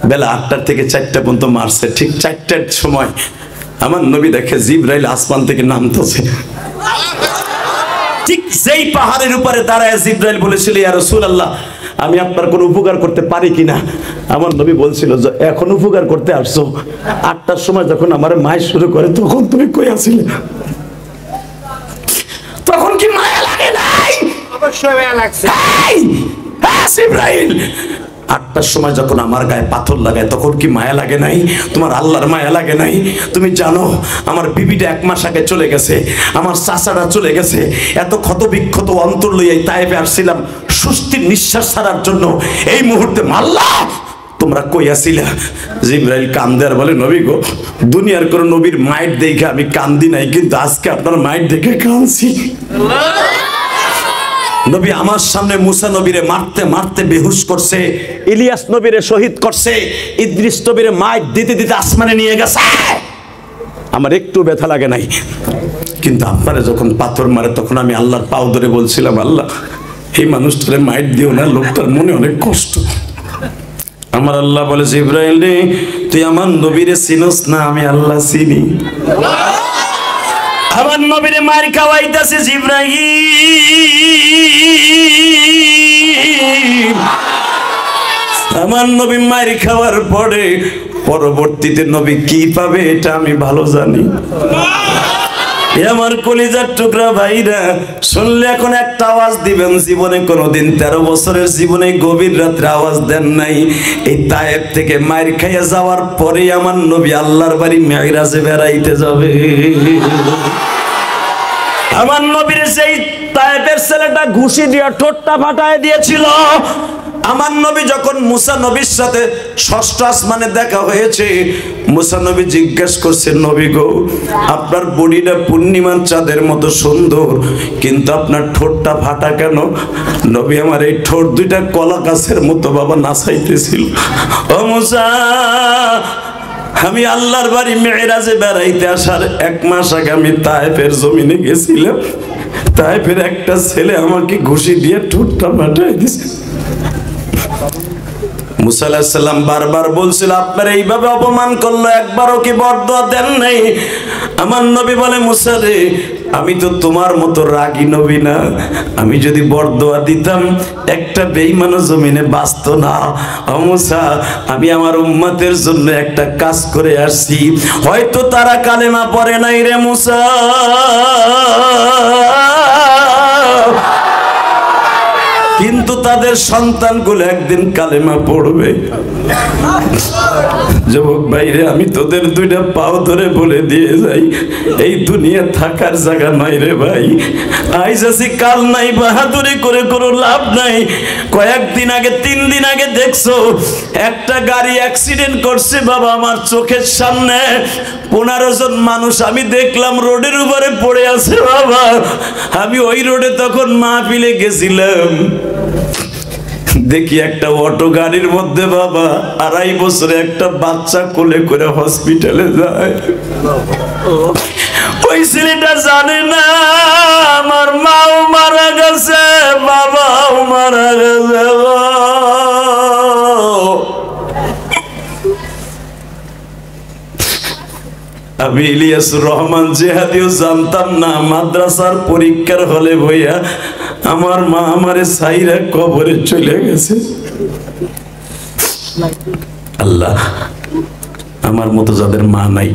বেলা 8টার থেকে 4টা পর্যন্ত মারছে। ঠিক 4টার সময় আমার নবী দেখে জিবরাইল আসমান থেকে নামতেছে। ঠিক যেই পাহাড়ের উপরে দাঁড়ায় জিবরাইল বলেছিল, ইয়া রাসূলুল্লাহ আমি আপনার কোনো উপকার করতে পারি কিনা? আমার নবী বলছিল যে এখন উপকার করতে আসছো, 8টার সময় যখন আমার মাই শুরু করে তখন তুমি কই আছিলে? তখন কি মায়া লাগে নাই? অবশ্যই মায়া লাগছে। জিবরাইল 8টার সময় যখন আমার গায়ে পাথর লাগায় তখন কি মায়া লাগে নাই? তোমার আল্লাহর মায়া লাগে নাই? তুমি জানো আমার বিবিটা 1 মাস আগে চলে গেছে, আমার চাচারা চলে গেছে। এত ক্ষত বিক্ষত অন্তর লইয়া তায়েফে আসছিলাম সুস্থির নিঃশ্বাস ছাড়ার জন্য। এই মুহূর্তে আল্লাহ তোমরা কই আছিলা? জিবরাইল কান্দে আর বলে নবী গো, দুনিয়ার কোন নবীর মাইট দেখে আমি কান্দি নাই, কিন্তু আজকে আপনার মাইট দেখে কাঁদছি। নবী আমার সামনে মুসা নবীরে মারতে মারতে বেহুশ করছে, ইলিয়াস নবীরে শহীদ করছে, ইদ্রিস নবীরে মাইট দিতে দিতে আসমানে নিয়ে গেছে। আমার একটু ব্যথা লাগে নাই, কিন্তু আপনারা যখন পাথর মারে তখন আমি আল্লাহর পাও ধরে বলছিলাম, আল্লাহ এই মানুষটারে মাইট দিও না, লোকটার মনে অনেক কষ্ট। আমার আল্লাহ বলে, জিবরাইল রে তুই আমার নবীরে চিনোস না? আমি আল্লাহ চিনি। আমার নবীরে মার খাওয়াইতেছে জিবরাইল। আমার নবী মার খাওয়ার পরে পরবর্তীতে নবী কি পাবে এটা আমি ভালো জানি। আমার কলিজার টুকরা ভাইরা শুনলে এখন একটা আওয়াজ দিবেন। জীবনে কোনোদিন 13 বছরের জীবনে গভীর রাত্রে আওয়াজ দেন নাই। এই তায়েফ থেকে মাইর খাইয়া যাওয়ার পরে আমার নবী আল্লাহর বাড়ি মেরাজে বেড়াইতে যাবে। আমার নবীর সেই তায়েফের ছেলেটা ঘুষি দিয়ে ঠোঁটটা ফাটায় দিয়েছিল। আমার নবী যখন মুসা নবীর সাথে 6ষ্ঠ আসমানে দেখা হয়েছে, মুসা নবী জিজ্ঞেস করছে, নবী গো আপনার বডিটা পূর্ণিমার চাঁদের মতো সুন্দর, কিন্তু আপনার ঠোঁটটা ফাটা কেন? নবী আমার এই ঠোঁট দুইটা কলা গাছের মতো বাবা নাচাইতেছিল। ও মুসা, আমি আল্লাহর বাড়ি মেরাজে বেড়াইতে আসার 1 মাস আগে আমি তায়েফের জমিনে গেছিলাম। তায়েফের একটা ছেলে আমাকে ঘুষি দিয়ে ঠোঁটটা ফাটাই দিয়েছে। মুসা আলাইহিস সালাম বারবার বলছিল আপনার এইভাবে অপমান করলো, একবারও কি বরদোয়া দেন নাই? আমার নবী বলে, মুসা রে আমি তো তোমার মতো রাগী নবী না, আমি যদি বরদোয়া দিতাম একটা বেঈমান জমিনে বাঁচতো না। ও মুসা, আমি আমার উম্মতের জন্য একটা কাজ করে আসছি, হয়তো তারা কালেমা পড়ে নাই রে মুসা। কিন্তু তাদের সন্তানগুলো একদিন কালেমা পড়বে। যুবক ভাইরে, আমি তোদের দুইটা পাও ধরে বলে দিয়ে যাই, এই দুনিয়া থাকার জায়গা নাই রে ভাই। আইজ আছি কাল নাই, বাহাদুরি করে কোনো লাভ নাই। কয়েকদিন আগে 3 দিন আগে দেখছো একটা গাড়ি অ্যাক্সিডেন্ট করছে বাবা আমার চোখের সামনে। 15 জন মানুষ আমি দেখলাম রোডের উপরে পড়ে আছে বাবা। আমি ওই রোডে তখন মাহফিলে গেছিলাম, দেখি একটা অটো গাড়ির মধ্যে বাবা 2.5 বছরে একটা বাচ্চা কোলে করে হসপিটালে যায়। ওই ছেলেটা জানে না আমার মাও মারা গেছে, বাবাও মারা গেছে। আমি ইলিয়াসুর রহমান জিহাদিও জানতাম না, মাদ্রাসার পরীক্ষার হলে বইয়া আমার মা আমারে ছাইরা কবরে চলে গেছে। আল্লাহ, আমার মতো যাদের মা নাই,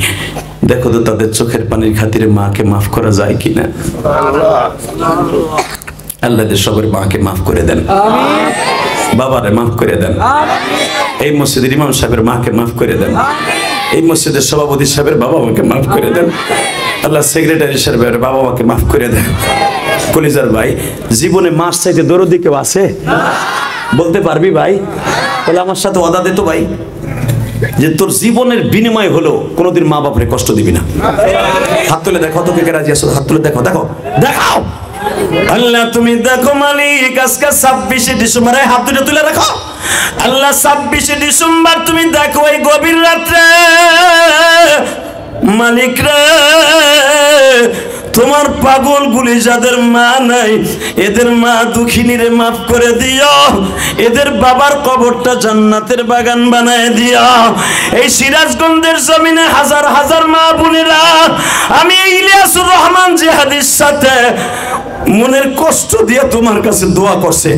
দেখো তো তাদের চোখের পানির খাতিরে মাকে মাফ করা যায় কিনা। আল্লাহ সবার মাকে মাফ করে দেন, বাবারে মাফ করে দেন, এই মসজিদের ইমাম সাহেবের মাকে মাফ করে দেন, এই মসজিদের সভাপতি সাহেবের বাবা মাকে মাফ করে দেন, আল্লাহ সেক্রেটারি সাহেবের বাবা মাকে মাফ করে দেন। কলিজার ভাই, জীবনে মার চাইতে দরদি কেউ আছে? বলতে পারবি ভাই? বলে আমার সাথে ওয়াদা দে তো ভাই, যে তোর জীবনের বিনিময় হলো কোনোদিন মা বাপরে কষ্ট দিবি না। হাত তুলে দেখো তো কে রাজি আছো, হাত তুলে দেখো, দেখো দেখাও। আল্লাহ তুমি দেখো মালিক, আজকে 26শে ডিসেম্বর, হাত দুটো তুলে রাখো। আল্লাহ 26শে ডিসেম্বর তুমি দেখো এই গভীর রাত্রে মালিক রে, তোমার পাগলগুলি যাদের মা নাই, এদের মা দুঃখিনীরে মাফ করে দিও, এদের বাবার কবরটা জান্নাতের বাগান বানায় দিও। এই সিরাজগঞ্জের জমিনে হাজার হাজার মা বোনেরা, আমি ইলিয়াসুর রহমান জিহাদির সাথে মনের কষ্ট দিয়ে তোমার কাছে দোয়া করছে,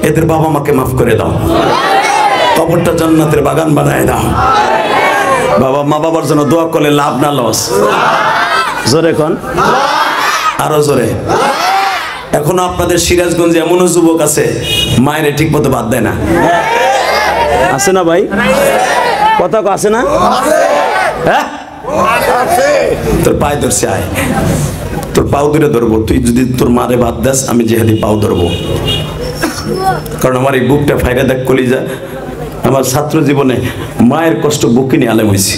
এদের বাবা মাকে মাফ করে দাও, কবরটা জান্নাতের বাগান বানায় দাও। বাবা মা বাবার জন্য দোয়া করলে লাভ না লস? জোরে কোন, আরো জোরে। এখনো আপনাদের সিরাজগঞ্জে এমনও যুবক আছে মায়ের ঠিক মতো বাদ দেয় না, আছে না ভাই? কথা আছে না? হ্যাঁ, তোর পায়ে ধরছে, আয় তোর পাও ধরে ধরবো। তুই যদি তোর মারে বাদ দাস, আমি জিহাদি পাও ধরবো। কারণ আমার এই বুকটা ফাইরা দেখ কলিজা, আমার ছাত্র জীবনে মায়ের কষ্ট বুকে নিয়ে আলেম হয়েছি।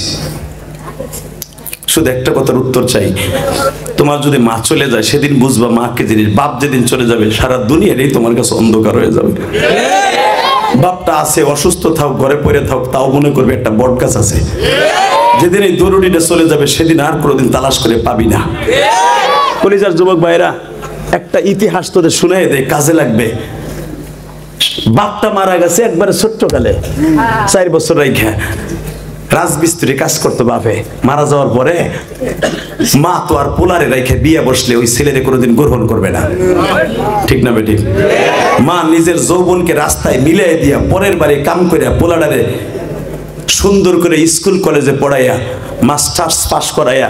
শুধু একটা কথার উত্তর চাই, তোমার যদি মা চলে যায় সেদিন বুঝবা মাকে জিনিস। বাপ যেদিন চলে যাবে সারা দুনিয়ারই তোমার কাছে অন্ধকার হয়ে যাবে। বাপটা আছে, অসুস্থ থাক, ঘরে পড়ে থাক, তাও মনে করবে একটা বট গাছ আছে। যেদিন এই দরুটিটা চলে যাবে সেদিন আর কোনোদিন তালাশ করে পাবি না। কলিজার যুবক ভাইরা, একটা ইতিহাস তোদের শুনে দেয়, কাজে লাগবে। বাপটা মারা গেছে একবারে ছোট্টকালে, 4 বছর রাইখা রাজমিস্ত্রি কাজ করতো বাপে। মারা যাওয়ার পরে মা তো আর পোলারে রাইখে বিয়ে বসলে ওই ছেলেরে কোনোদিন গ্রহণ করবে না, ঠিক না বেটি? মা নিজের যৌবনকে রাস্তায় মিলিয়ে দিয়া পরের বাড়ি কাম করে পোলাডারে সুন্দর করে স্কুল কলেজে পড়াইয়া মাস্টার্স পাস করাইয়া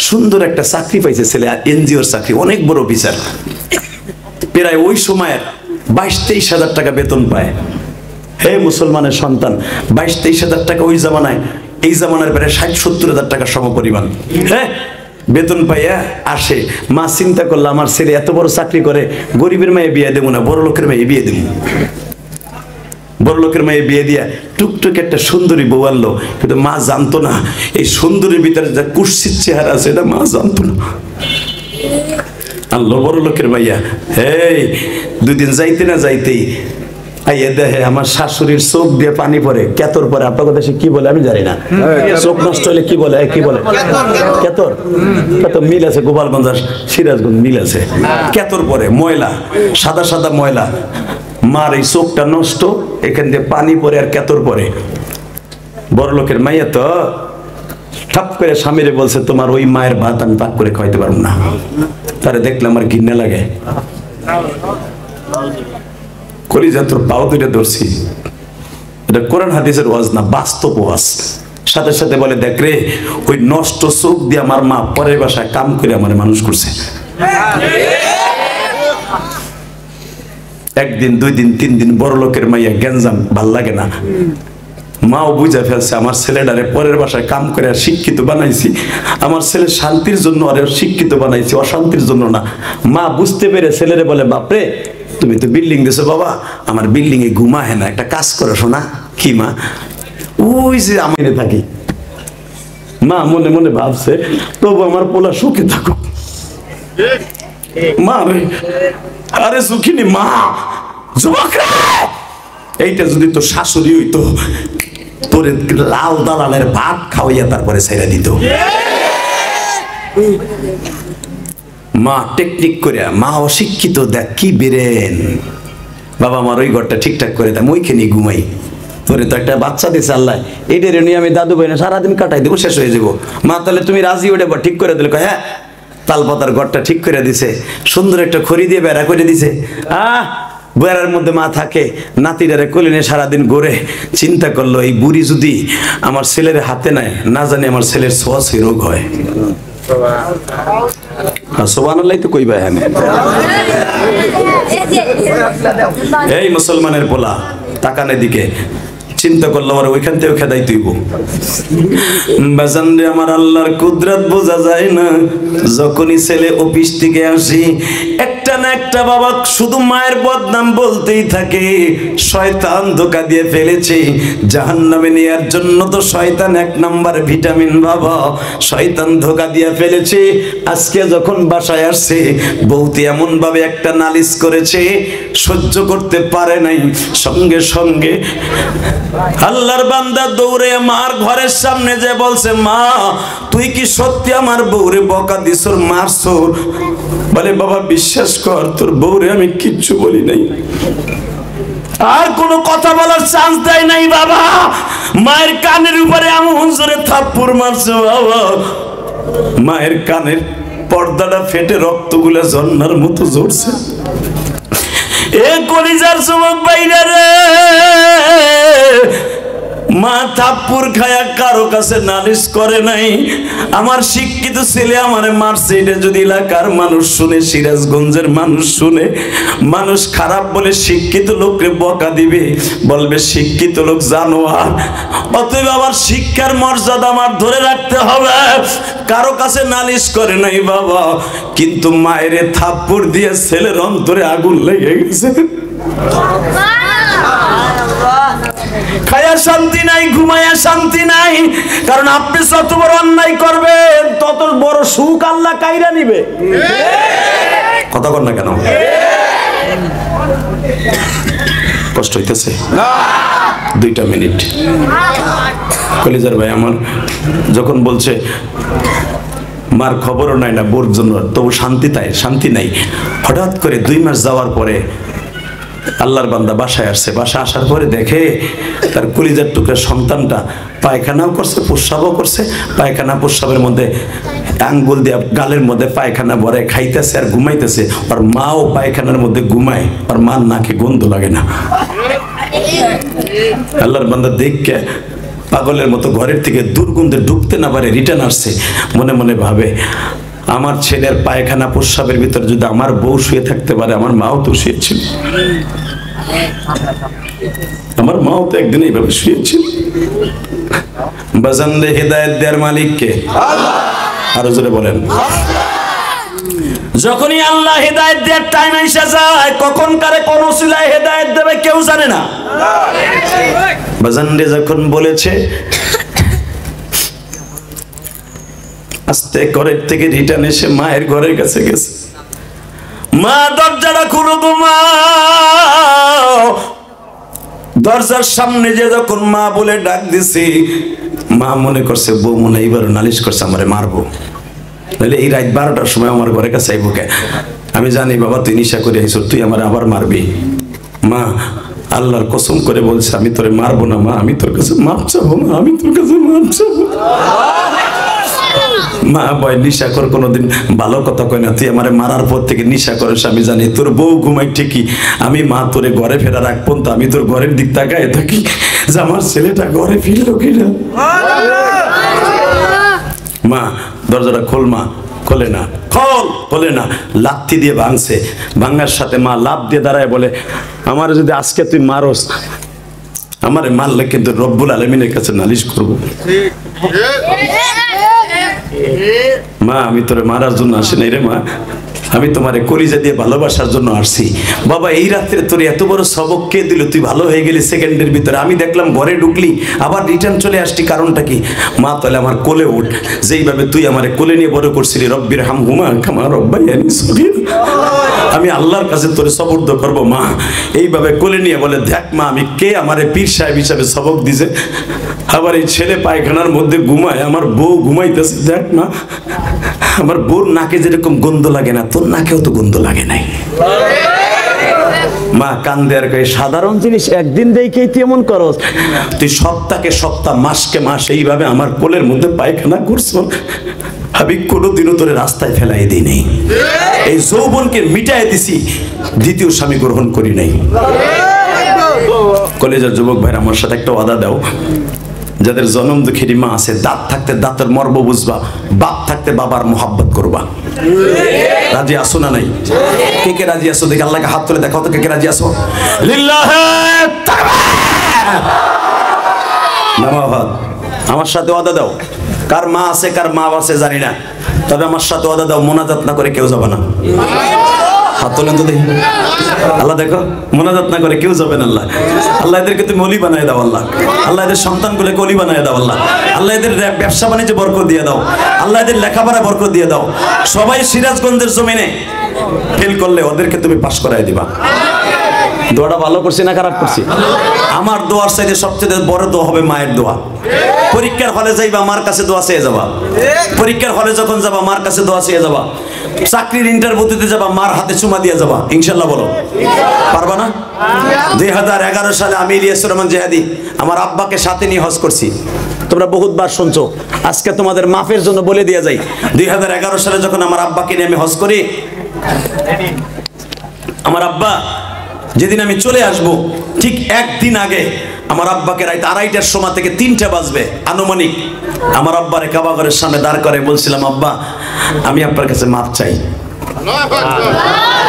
সুন্দর একটা চাকরি পাইছে ছেলে, এনজিওর চাকরি, অনেক বড় অফিসার। প্রায় ওই সময়ের 22-23 হাজার টাকা বেতন পায়। হে মুসলমানের সন্তান, 22-23 হাজার টাকা ওই জামানায়, এই জামানার প্রায় 60-70 হাজার টাকা সমপরিমাণ। হ্যাঁ, বেতন পাইয়া আসে। মা চিন্তা করলো আমার ছেলে এত বড় চাকরি করে, গরিবের মেয়ে বিয়ে দেবো না, বড় লোকের মেয়ে বিয়ে দেবো। বড় লোকের মেয়ে বিয়ে দিয়া টুকটুক একটা সুন্দরী বউ আনলো, কিন্তু মা জানতো না এই সুন্দরীর ভিতরে যা কুৎসিত চেহারা আছে এটা মা জানতো না। আনলো বড় লোকের মাইয়া। এই 2 দিন যাইতে না যাইতেই আইয়ে দেখে আমার শাশুড়ির চোখ দিয়ে পানি পড়ে। কেতর পরে, আপনার দেশে কি বলে আমি জানি না, চোখ নষ্ট হলে কি বলে, কি বলে? কেতর। কেতর মিল আছে, গোপালগঞ্জ আর সিরাজগঞ্জ মিল আছে। কেতর পরে ময়লা, সাদা সাদা ময়লা। মার এই চোখটা নষ্ট, এখান দিয়ে পানি পড়ে আর কেতর পরে। বড় লোকের মাইয়া তো ঠাপ করে স্বামীরে বলছে, তোমার ওই মায়ের ভাত আমি পাক করে খাইতে পারবো না। তারে দেখলে আমার ঘৃণা লাগে। কলিজা তোর পাও দুইটা ধরছি, এটা কোরআন হাদিসের ওয়াজ না, বাস্তব ওয়াজ। সাথে সাথে বলে, দেখ রে, ওই নষ্ট চোখ দিয়ে আমার মা পরের বাসায় কাম করে আমার মানুষ করছে। একদিন 2 দিন 3 দিন বড় লোকের মাইয়া গেঞ্জাম ভাল লাগে না। মাও বুঝা ফেলছে আমার ছেলেটারে পরের বাসায় কাম করে শিক্ষিত বানাইছি, আমার ছেলে শান্তির জন্য আরে শিক্ষিত বানাইছি, অশান্তির জন্য না। মা বুঝতে পেরে ছেলেরে বলে, বাপরে তুমি তো বিল্ডিং দিছো বাবা, আমার বিল্ডিং এ ঘুমায় না, একটা কাজ করো শোনা। কি মা? ওই যে আমি থাকি। মা মনে মনে ভাবছে তবু আমার পোলা সুখে থাকো। মা আরে সুখিনী মা, যুবকরা এইটা যদি তোর শাশুড়ি হইতো তোরে লাল দালালের ভাত খাওয়াইয়া তারপরে ছেড়ে দিত। মা টেকনিক করে, মা অশিক্ষিত, দেখ কি বেরেন, বাবা আমার ওই ঘরটা ঠিকঠাক করে দেয়, ওইখানে ঘুমাই। তোরে তো একটা বাচ্চা দিছে আল্লাহ, এইটার নিয়ে আমি দাদু ভাই না সারাদিন কাটাই দেবো, শেষ হয়ে যাবো। মা তাহলে তুমি রাজি ওটা ঠিক করে দিলে? হ্যাঁ, তালপাতার ঘরটা ঠিক করে দিছে, সুন্দর একটা খড়ি দিয়ে বেড়া করে দিছে। বেড়ার মধ্যে মা থাকে, নাতিটারে কোলে নিয়ে সারাদিন ঘুরে। চিন্তা করলো এই বুড়ি যদি আমার ছেলের হাতে নেয়, না জানি আমার ছেলের ছোঁয়াছুঁই রোগ হয়। সুবহানাল্লাহ তো কইবা। হ্যাঁ এই মুসলমানের পোলা তাকানের দিকে চিন্তা করলো, আর ওইখান থেকে খেদাই তুইব। বাজান রে আমার আল্লাহর কুদরত বোঝা যায় না। যখনই ছেলে অফিস থেকে আসি, একটা না একটা বাবা শুধু মায়ের বদনাম বলতেই থাকে। শয়তান ধোঁকা দিয়ে ফেলেছে, জাহান্নামে নেয়ার জন্য তো শয়তান 1 নাম্বার ভিটামিন বাবা। শয়তান ধোঁকা দিয়ে ফেলেছে। আজকে যখন বাসায় আসছে, বউতি এমন ভাবে একটা নালিশ করেছে, সহ্য করতে পারে নাই। সঙ্গে সঙ্গে আল্লাহর বান্দা দৌড়ে মার ঘরের সামনে যে বলছে, মা তুই কি সত্যি আমার বউরে বকা দিছর, মারছর? বলে, বাবা বিশ্বাস কর তোর বউরে আমি কিচ্ছু বলি নাই। আর কোনো কথা বলার চান্স দেয় নাই বাবা। মায়ের কানের উপরে এমন জোরে থাপ্পড় মারছে বাবা, মায়ের কানের পর্দাটা ফেটে রক্তগুলা ঝর্ণার মতো ঝরছে। এ কলিজার যুবক ভাইরা রে, মা থাপ্পড় খায়া কারো কাছে নালিশ করে নাই। আমার শিক্ষিত ছেলে আমারে মারছে, এটা যদি এলাকার মানুষ শুনে, সিরাজগঞ্জের মানুষ শুনে, মানুষ খারাপ বলে শিক্ষিত লোককে বকা দিবে, বলবে শিক্ষিত লোক জানোয়ার। অতএব আমার শিক্ষার মর্যাদা আমার ধরে রাখতে হবে। কারো কাছে নালিশ করে নাই বাবা, কিন্তু মায়ের থাপ্পড় দিয়ে ছেলের অন্তরে আগুন লেগে গেছে। খায়া শান্তি নাই, ঘুমায়া শান্তি নাই। কারণ আপনি যত বড় অন্যায় করবেন, তত বড় সুখ আল্লাহ কাইরা নিবে। কথা কর না কেন? কষ্ট হইতেছে? 2টা মিনিট। কলিজার ভাই আমার যখন বলছে মার খবরও নাই না বোর জন্য, তবু শান্তি নাই। হঠাৎ করে 2 মাস যাওয়ার পরে আল্লাহর বান্দা বাসায় আসছে। বাসায় আসার পরে দেখে তার কলিজার টুকরা সন্তানটা পায়খানাও করছে, প্রস্রাবও করছে। পায়খানা প্রস্রাবের মধ্যে আঙ্গুল দিয়ে গালের মধ্যে পায়খানা ভরে খাইতেছে আর ঘুমাইতেছে। আর মাও পায়খানার মধ্যে ঘুমায়, আর মার নাকে গন্ধ লাগে না। আল্লাহর বান্দা দেখে পাগলের মতো ঘরের থেকে দুর্গন্ধে ঢুকতে না পারে রিটার্ন আসছে। মনে মনে ভাবে, আমার ছেলের পায়খানা প্রস্রাবের ভিতর যদি আমার বউ শুয়ে থাকতে পারে, আমার মাও তো শুয়েছিল, আমার মাও তো একদিন এইভাবে শুয়েছিল। বাজানরে হেদায়েত দেওয়ার মালিক কে? আরো জোরে বলেন। যখনই আল্লাহ হেদায়েত দেওয়ার টাইম এসে যায়, কখন কারে কোন ওসিলায় হেদায়েত দেবে কেউ জানে না। বাজানরে যখন বলেছে, আস্তে ঘরের থেকে রিটার্ন এসে মায়ের ঘরের কাছে গেছে। মা দরজাটা খুলো গো মা। দরজার সামনে যে যখন মা বলে ডাক দিছি, মা মনে করছে বউ মনে এইবার নালিশ করছে আমারে মারবো, তাহলে এই রাত 12টার সময় আমার ঘরের কাছে আইবো কে? আমি জানি বাবা তুই নিশা করে আইছ, তুই আমার আবার মারবি। মা আল্লাহর কসম করে বলছে, আমি তোরে মারবো না মা, আমি তোর কাছে মাপ চাবো মা, আমি তোর কাছে মাপ চাবো। মা বয় নিশা কর কোনোদিন ভালো কথা কয় না, তুই আমারে মারার পর থেকে নিশা করিস আমি জানি। তোর বউ ঘুমাই ঠিকই, আমি মা তোরে ঘরে ফেরা রাখবো তো আমি তোর ঘরের দিক তাকায় থাকি যে আমার ছেলেটা ঘরে ফিরলো কিনা। মা দরজাটা খোল মা। খোলে না, খোলে না, লাথি দিয়ে ভাঙছে। ভাঙার সাথে মা লাভ দিয়ে দাঁড়ায় বলে, আমার যদি আজকে তুই মারস, আমারে মারলে কিন্তু রব্বুল আলামিনের কাছে নালিশ করব। মা আমি তোরে মারার জন্য আসি নাই রে মা, আমি তোমারে কলিজা দিয়ে ভালোবাসার জন্য আসছি। বাবা এই রাত্রে তোর এত বড় সবক কে দিল? তুই ভালো হয়ে গেলি সেকেন্ডের ভিতরে, আমি দেখলাম ঘরে ঢুকলি আবার রিটার্ন চলে আসছি, কারণটা কি? মা তাহলে আমার কোলে উঠ, যেইভাবে তুই আমারে কোলে নিয়ে বড় করছিলি, রব্বির হামহুমা কামা রাব্বায়ানি সগীরা, আমি আল্লাহর কাছে তোরে সবর্দ করব মা। এইভাবে কোলে নিয়ে বলে, দেখ মা আমি কে, আমারে পীর সাহেব হিসাবে সবক দিছে। আবার এই ছেলে পায়খানার মধ্যে ঘুমায়, আমার বউ ঘুমাইতেছে, দেখ মা আমার বউর নাকে যেরকম গন্ধ লাগে না, তোর নাকেও তো গন্ধ লাগে নাই। মা কান্দে আর কয়, সাধারণ জিনিস একদিন দেখেই তুই এমন করস, তুই সপ্তাহকে সপ্তাহ, মাসকে মাস এইভাবে আমার কোলের মধ্যে পায়খানা করছ, আমি কোনোদিনও তোরে রাস্তায় ফেলাই দিই নাই। এই যৌবনকে মিটাই দিছি, দ্বিতীয় স্বামী গ্রহণ করি নাই। কলেজের যুবক ভাইরা আমার সাথে একটা ওয়াদা দাও, যাদের জনম দুঃখের মা আছে, দাঁত থাকতে দাঁতের মর্ম বুঝবা, বাপ থাকতে বাবার মোহাব্বত করবা। রাজি আসো না নাই? কে কে রাজি আসো? দেখে আল্লাহকে হাত তুলে দেখাও তো, কে কে রাজি আসো? লিল্লাহি তাকবীর। নামাবাদ আমার সাথে ওয়াদা দাও, কার মা আছে কার মা আছে জানি না, তবে আমার সাথে ওয়াদা দাও, মোনাজাত না করে কেউ যাবে না। হাত তোলেন তো দেখি। আল্লাহ দেখো, মোনাজাত না করে কেউ যাবেন। আল্লাহ আল্লাহ এদেরকে তুমি অলি বানায় দাও। আল্লাহ আল্লাহ এদের সন্তানগুলোকে অলি বানায় দাও। আল্লাহ আল্লাহ এদের ব্যবসা বাণিজ্যে বরকত দিয়ে দাও। আল্লাহ এদের লেখাপড়া বরকত দিয়ে দাও। সবাই সিরাজগঞ্জের জমিনে ফেল করলে ওদেরকে তুমি পাশ করায় দিবা। দোয়াটা ভালো করছি না খারাপ করছি? আমার দোয়ার চাইতে সবচেয়ে বড় দোয়া হবে মায়ের দোয়া। পরীক্ষার হলে যাইবা, মার কাছে দোয়া চেয়ে যাবা। পরীক্ষার হলে যখন যাবা, মার কাছে দোয়া চেয়ে যাবা। চাকরির ইন্টারভিউ দিতে যাবা, মার হাতে চুমা দিয়ে যাবা। ইনশাল্লাহ বলো, পারবা না? 2011 সালে আমি ইলিয়াসুর রহমান জিহাদি আমার আব্বাকে সাথে নিয়ে হজ করছি। তোমরা বহুতবার শুনছো, আজকে তোমাদের মাফের জন্য বলে দিয়ে যাই। 2011 সালে যখন আমার আব্বাকে নিয়ে আমি হজ করি, আমার আব্বা যেদিন আমি চলে আসব ঠিক একদিন আগে আমার আব্বাকে রাত 2:30টার সময় থেকে 3টা বাজবে আনুমানিক, আমার আব্বারে কাবাঘরের সামনে দাঁড় করে বলছিলাম, আব্বা আমি আপনার কাছে মাফ চাই,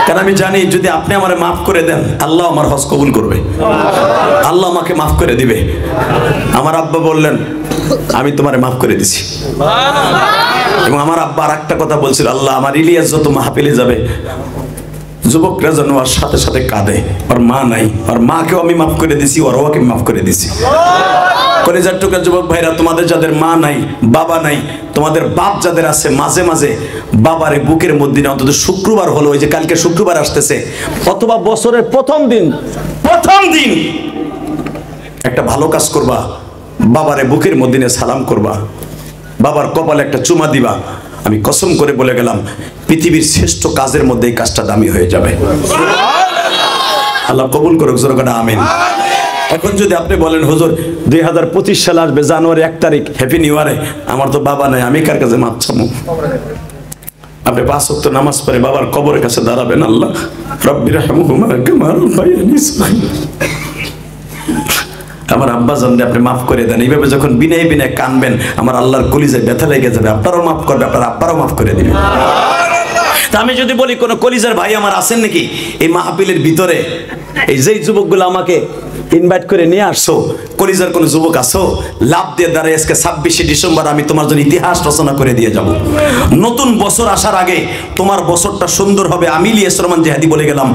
কারণ আমি জানি যদি আপনি আমারে মাফ করে দেন, আল্লাহ আমার হজ কবুল করবে, আল্লাহ আমাকে মাফ করে দিবে। আমার আব্বা বললেন, আমি তোমারে মাফ করে দিছি। এবং আমার আব্বা আর একটা কথা বলছিল, আল্লাহ আমার ইলিয়াস যত মাহফিলে যাবে, যুবকরা যেন ওর সাথে সাথে কাঁদে, ওর মা নাই, ওর মাকেও আমি মাফ করে দিছি, ওর ওকে মাফ করে দিছি। কলেজার টুকরা যুবক ভাইরা, তোমাদের যাদের মা নাই, বাবা নাই, তোমাদের বাপ যাদের আছে, মাঝে মাঝে বাবারে বুকের মধ্যে অন্তত শুক্রবার হলো, ওই যে কালকে শুক্রবার আসতেছে, অথবা বছরের প্রথম দিন একটা ভালো কাজ করবা, বাবারে বুকের মধ্যে সালাম করবা, বাবার কপালে একটা চুমা দিবা। আমি কসম করে বলে গেলাম, পৃথিবীর শ্রেষ্ঠ কাজের মধ্যে এই কাজটা দামি হয়ে যাবে। আল্লাহ কবুল করুক, জোরে করে আমিন। এখন যদি আপনি বলেন, হুজুর 2025 সাল আসবে, জানুয়ারি 1 তারিখ, হ্যাপি নিউ ইয়ারে, আমার তো বাবা নাই, আমি কার কাছে মাপ চামু? আপনি 5 ওয়াক্ত নামাজ পড়ে বাবার কবরের কাছে দাঁড়াবেন, আল্লাহ রব্বির হামহুমা কামা রাব্বায়ানি সগীরা, আমার আব্বা জানলে আপনি মাফ করে দেন। এইভাবে যখন বিনয় বিনয় কানবেন, আমার আল্লাহর কলিজায় ব্যথা লেগে যাবে, আপনারও মাফ করবে, আপনার আব্বারও মাফ করে দিবে। তা আমি যদি বলি, কোন কলিজার ভাই আমার আছেন নাকি এই মাহফিলের ভিতরে? এই যেই যুবকগুলো আমাকে ইনভাইট করে নিয়ে আসছো, কলিজার কোন যুবক আসো? লাভ দিয়ে দাঁড়ায় আজকে 26শে ডিসেম্বর আমি তোমার জন্য ইতিহাস রচনা করে দিয়ে যাব। নতুন বছর আসার আগে তোমার বছরটা সুন্দর হবে। আমি ইলিয়াস রহমান জিহাদি বলে গেলাম,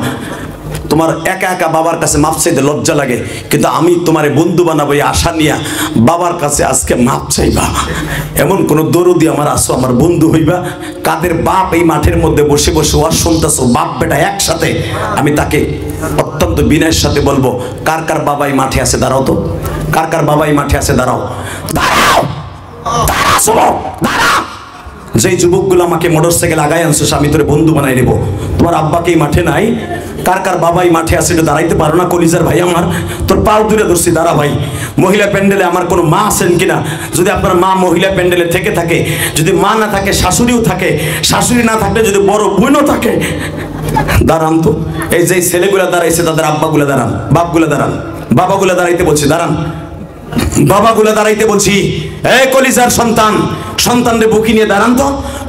তোমার একা একা বাবার কাছে মাপ চাইতে লজ্জা লাগে, কিন্তু আমি তোমার বন্ধু বানাবো এই আশা নিয়া বাবার কাছে আজকে মাপ চাইবা। এমন কোন দরদি আমার আসো, আমার বন্ধু হইবা, কাদের বাপ এই মাঠের মধ্যে বসে বসে ওয়াজ শুনতেছো, বাপ বেটা একসাথে, আমি তাকে অত্যন্ত বিনয়ের সাথে বলবো, কার কার বাবা এই মাঠে আছে দাঁড়াও তো, কার কার বাবা এই মাঠে আছে দাঁড়াও, দাঁড়াও, দাঁড়াও। যেই যুবকগুলো আমাকে মোটরসাইকেল আগায় আনছো, আমি তোরে বন্ধু বানাই নেবো, তোমার আব্বাকে এই মাঠে নাই, কার কার বাবাই মাঠে আছে, এটা দাঁড়াইতে পারো না? কলিজার ভাই আমার, তোর পাও দূরে ধরছি, দাঁড়া ভাই। মহিলা প্যান্ডেলে আমার কোনো মা আছেন কিনা? যদি আপনার মা মহিলা প্যান্ডেলে থেকে থাকে, যদি মা না থাকে শাশুড়িও থাকে, শাশুড়ি না থাকলে যদি বড় বোনও থাকে, দাঁড়ান তো। এই যে ছেলেগুলা দাঁড়াইছে, তাদের আব্বাগুলা দাঁড়ান, বাপগুলা দাঁড়ান, বাবাগুলা দাঁড়াইতে বলছি, দাঁড়ান, বাবাগুলা দাঁড়াইতে বলছি। এই কলিজার সন্তান, সন্তানরে বুকি নিয়ে দাঁড়ান তো,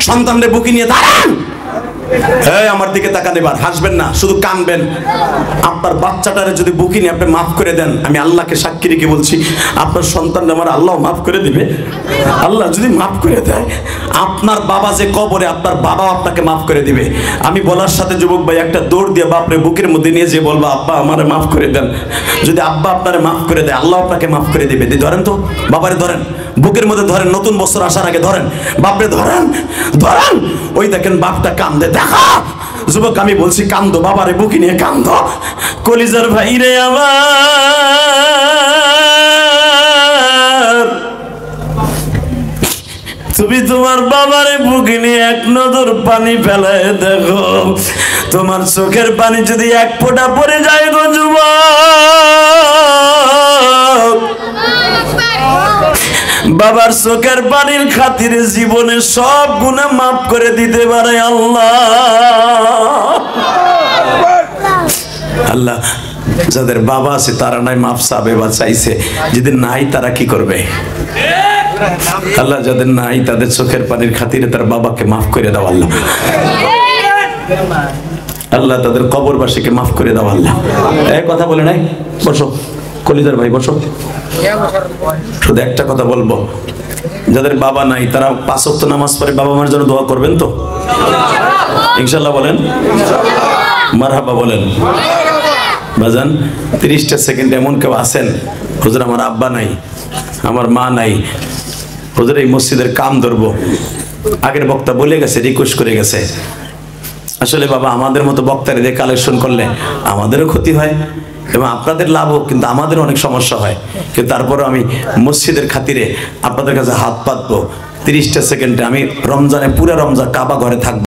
সন্তানরে বুকি নিয়ে দাঁড়ান। এই আমার দিকে তাকান, এবার হাসবেন না, শুধু কানবেন। আপনার বাচ্চাটারে যদি বুকি নিয়ে আপনি মাফ করে দেন, আমি আল্লাহকে সাক্ষী রেখে বলছি, আপনার সন্তান আমার আল্লাহ মাফ করে দিবে। আল্লাহ যদি মাফ করে দেয়, আপনার বাবা যে কবরে, আপনার বাবা আপনাকে মাফ করে দিবে। আমি বলার সাথে যুবক ভাই একটা দৌড় দিয়ে বাপরে বুকের মধ্যে নিয়ে যে বলবা, আব্বা আমারে মাফ করে দেন। যদি আব্বা আপনারে মাফ করে দেয়, আল্লাহ আপনাকে মাফ করে দিবে। ধরেন তো, বাবারে ধরেন, বুকের মধ্যে ধরেন, নতুন বছর আসার আগে ধরেন, বাপরে ধরেন, ধরেন। ওই দেখেন বাপটা কান্দে, দেখা যুবক আমি বলছি কান্দো, বাবারে বুকে নিয়ে কান্দো। কলিজার ভাই রে আমার, তুমি তোমার বাবারে বুকে নিয়ে এক নজর পানি ফেলায় দেখো, তোমার চোখের পানি যদি এক ফোঁটা পড়ে যায় গো যুবক, বাবার চোখের পানির খাতিরে জীবনে সব গুনাহ মাফ করে দিতে পারে আল্লাহ। আল্লাহ যাদের বাবা আছে তারা নাই মাফ চাবে বা চাইছে, যেদিন নাই তারা কি করবে? আল্লাহ যাদের নাই তাদের চোখের পানির খাতিরে তার বাবাকে মাফ করে দাও আল্লাহ। আল্লাহ তাদের কবরবাসীকে মাফ করে দাও আল্লাহ। এই কথা বলে নাই, বসো কলিজার ভাই বসো। শুধু একটা কথা বলবো, যাদের বাবা নাই তারা 5 ওয়াক্ত নামাজ পড়ে বাবা মার জন্য দোয়া করবেন তো? ইনশাআল্লাহ বলেন, মারহাবা বলেন। বাজান 30টা সেকেন্ড এমন কেউ আছেন, হুজুর আমার আব্বা নাই, আমার মা নাই, হুজুর এই মসজিদের কাম ধরবো। আগের বক্তা বলে গেছে, রিকোয়েস্ট করে গেছে, আসলে বাবা আমাদের মতো বক্তারে দিয়ে কালেকশন করলে আমাদেরও ক্ষতি হয় এবং আপনাদের লাভও, কিন্তু আমাদের অনেক সমস্যা হয়। কিন্তু তারপরে আমি মসজিদের খাতিরে আপনাদের কাছে হাত পাতবো। 30টা সেকেন্ডে আমি রমজানে পুরো রমজান কাবা ঘরে থাকবো।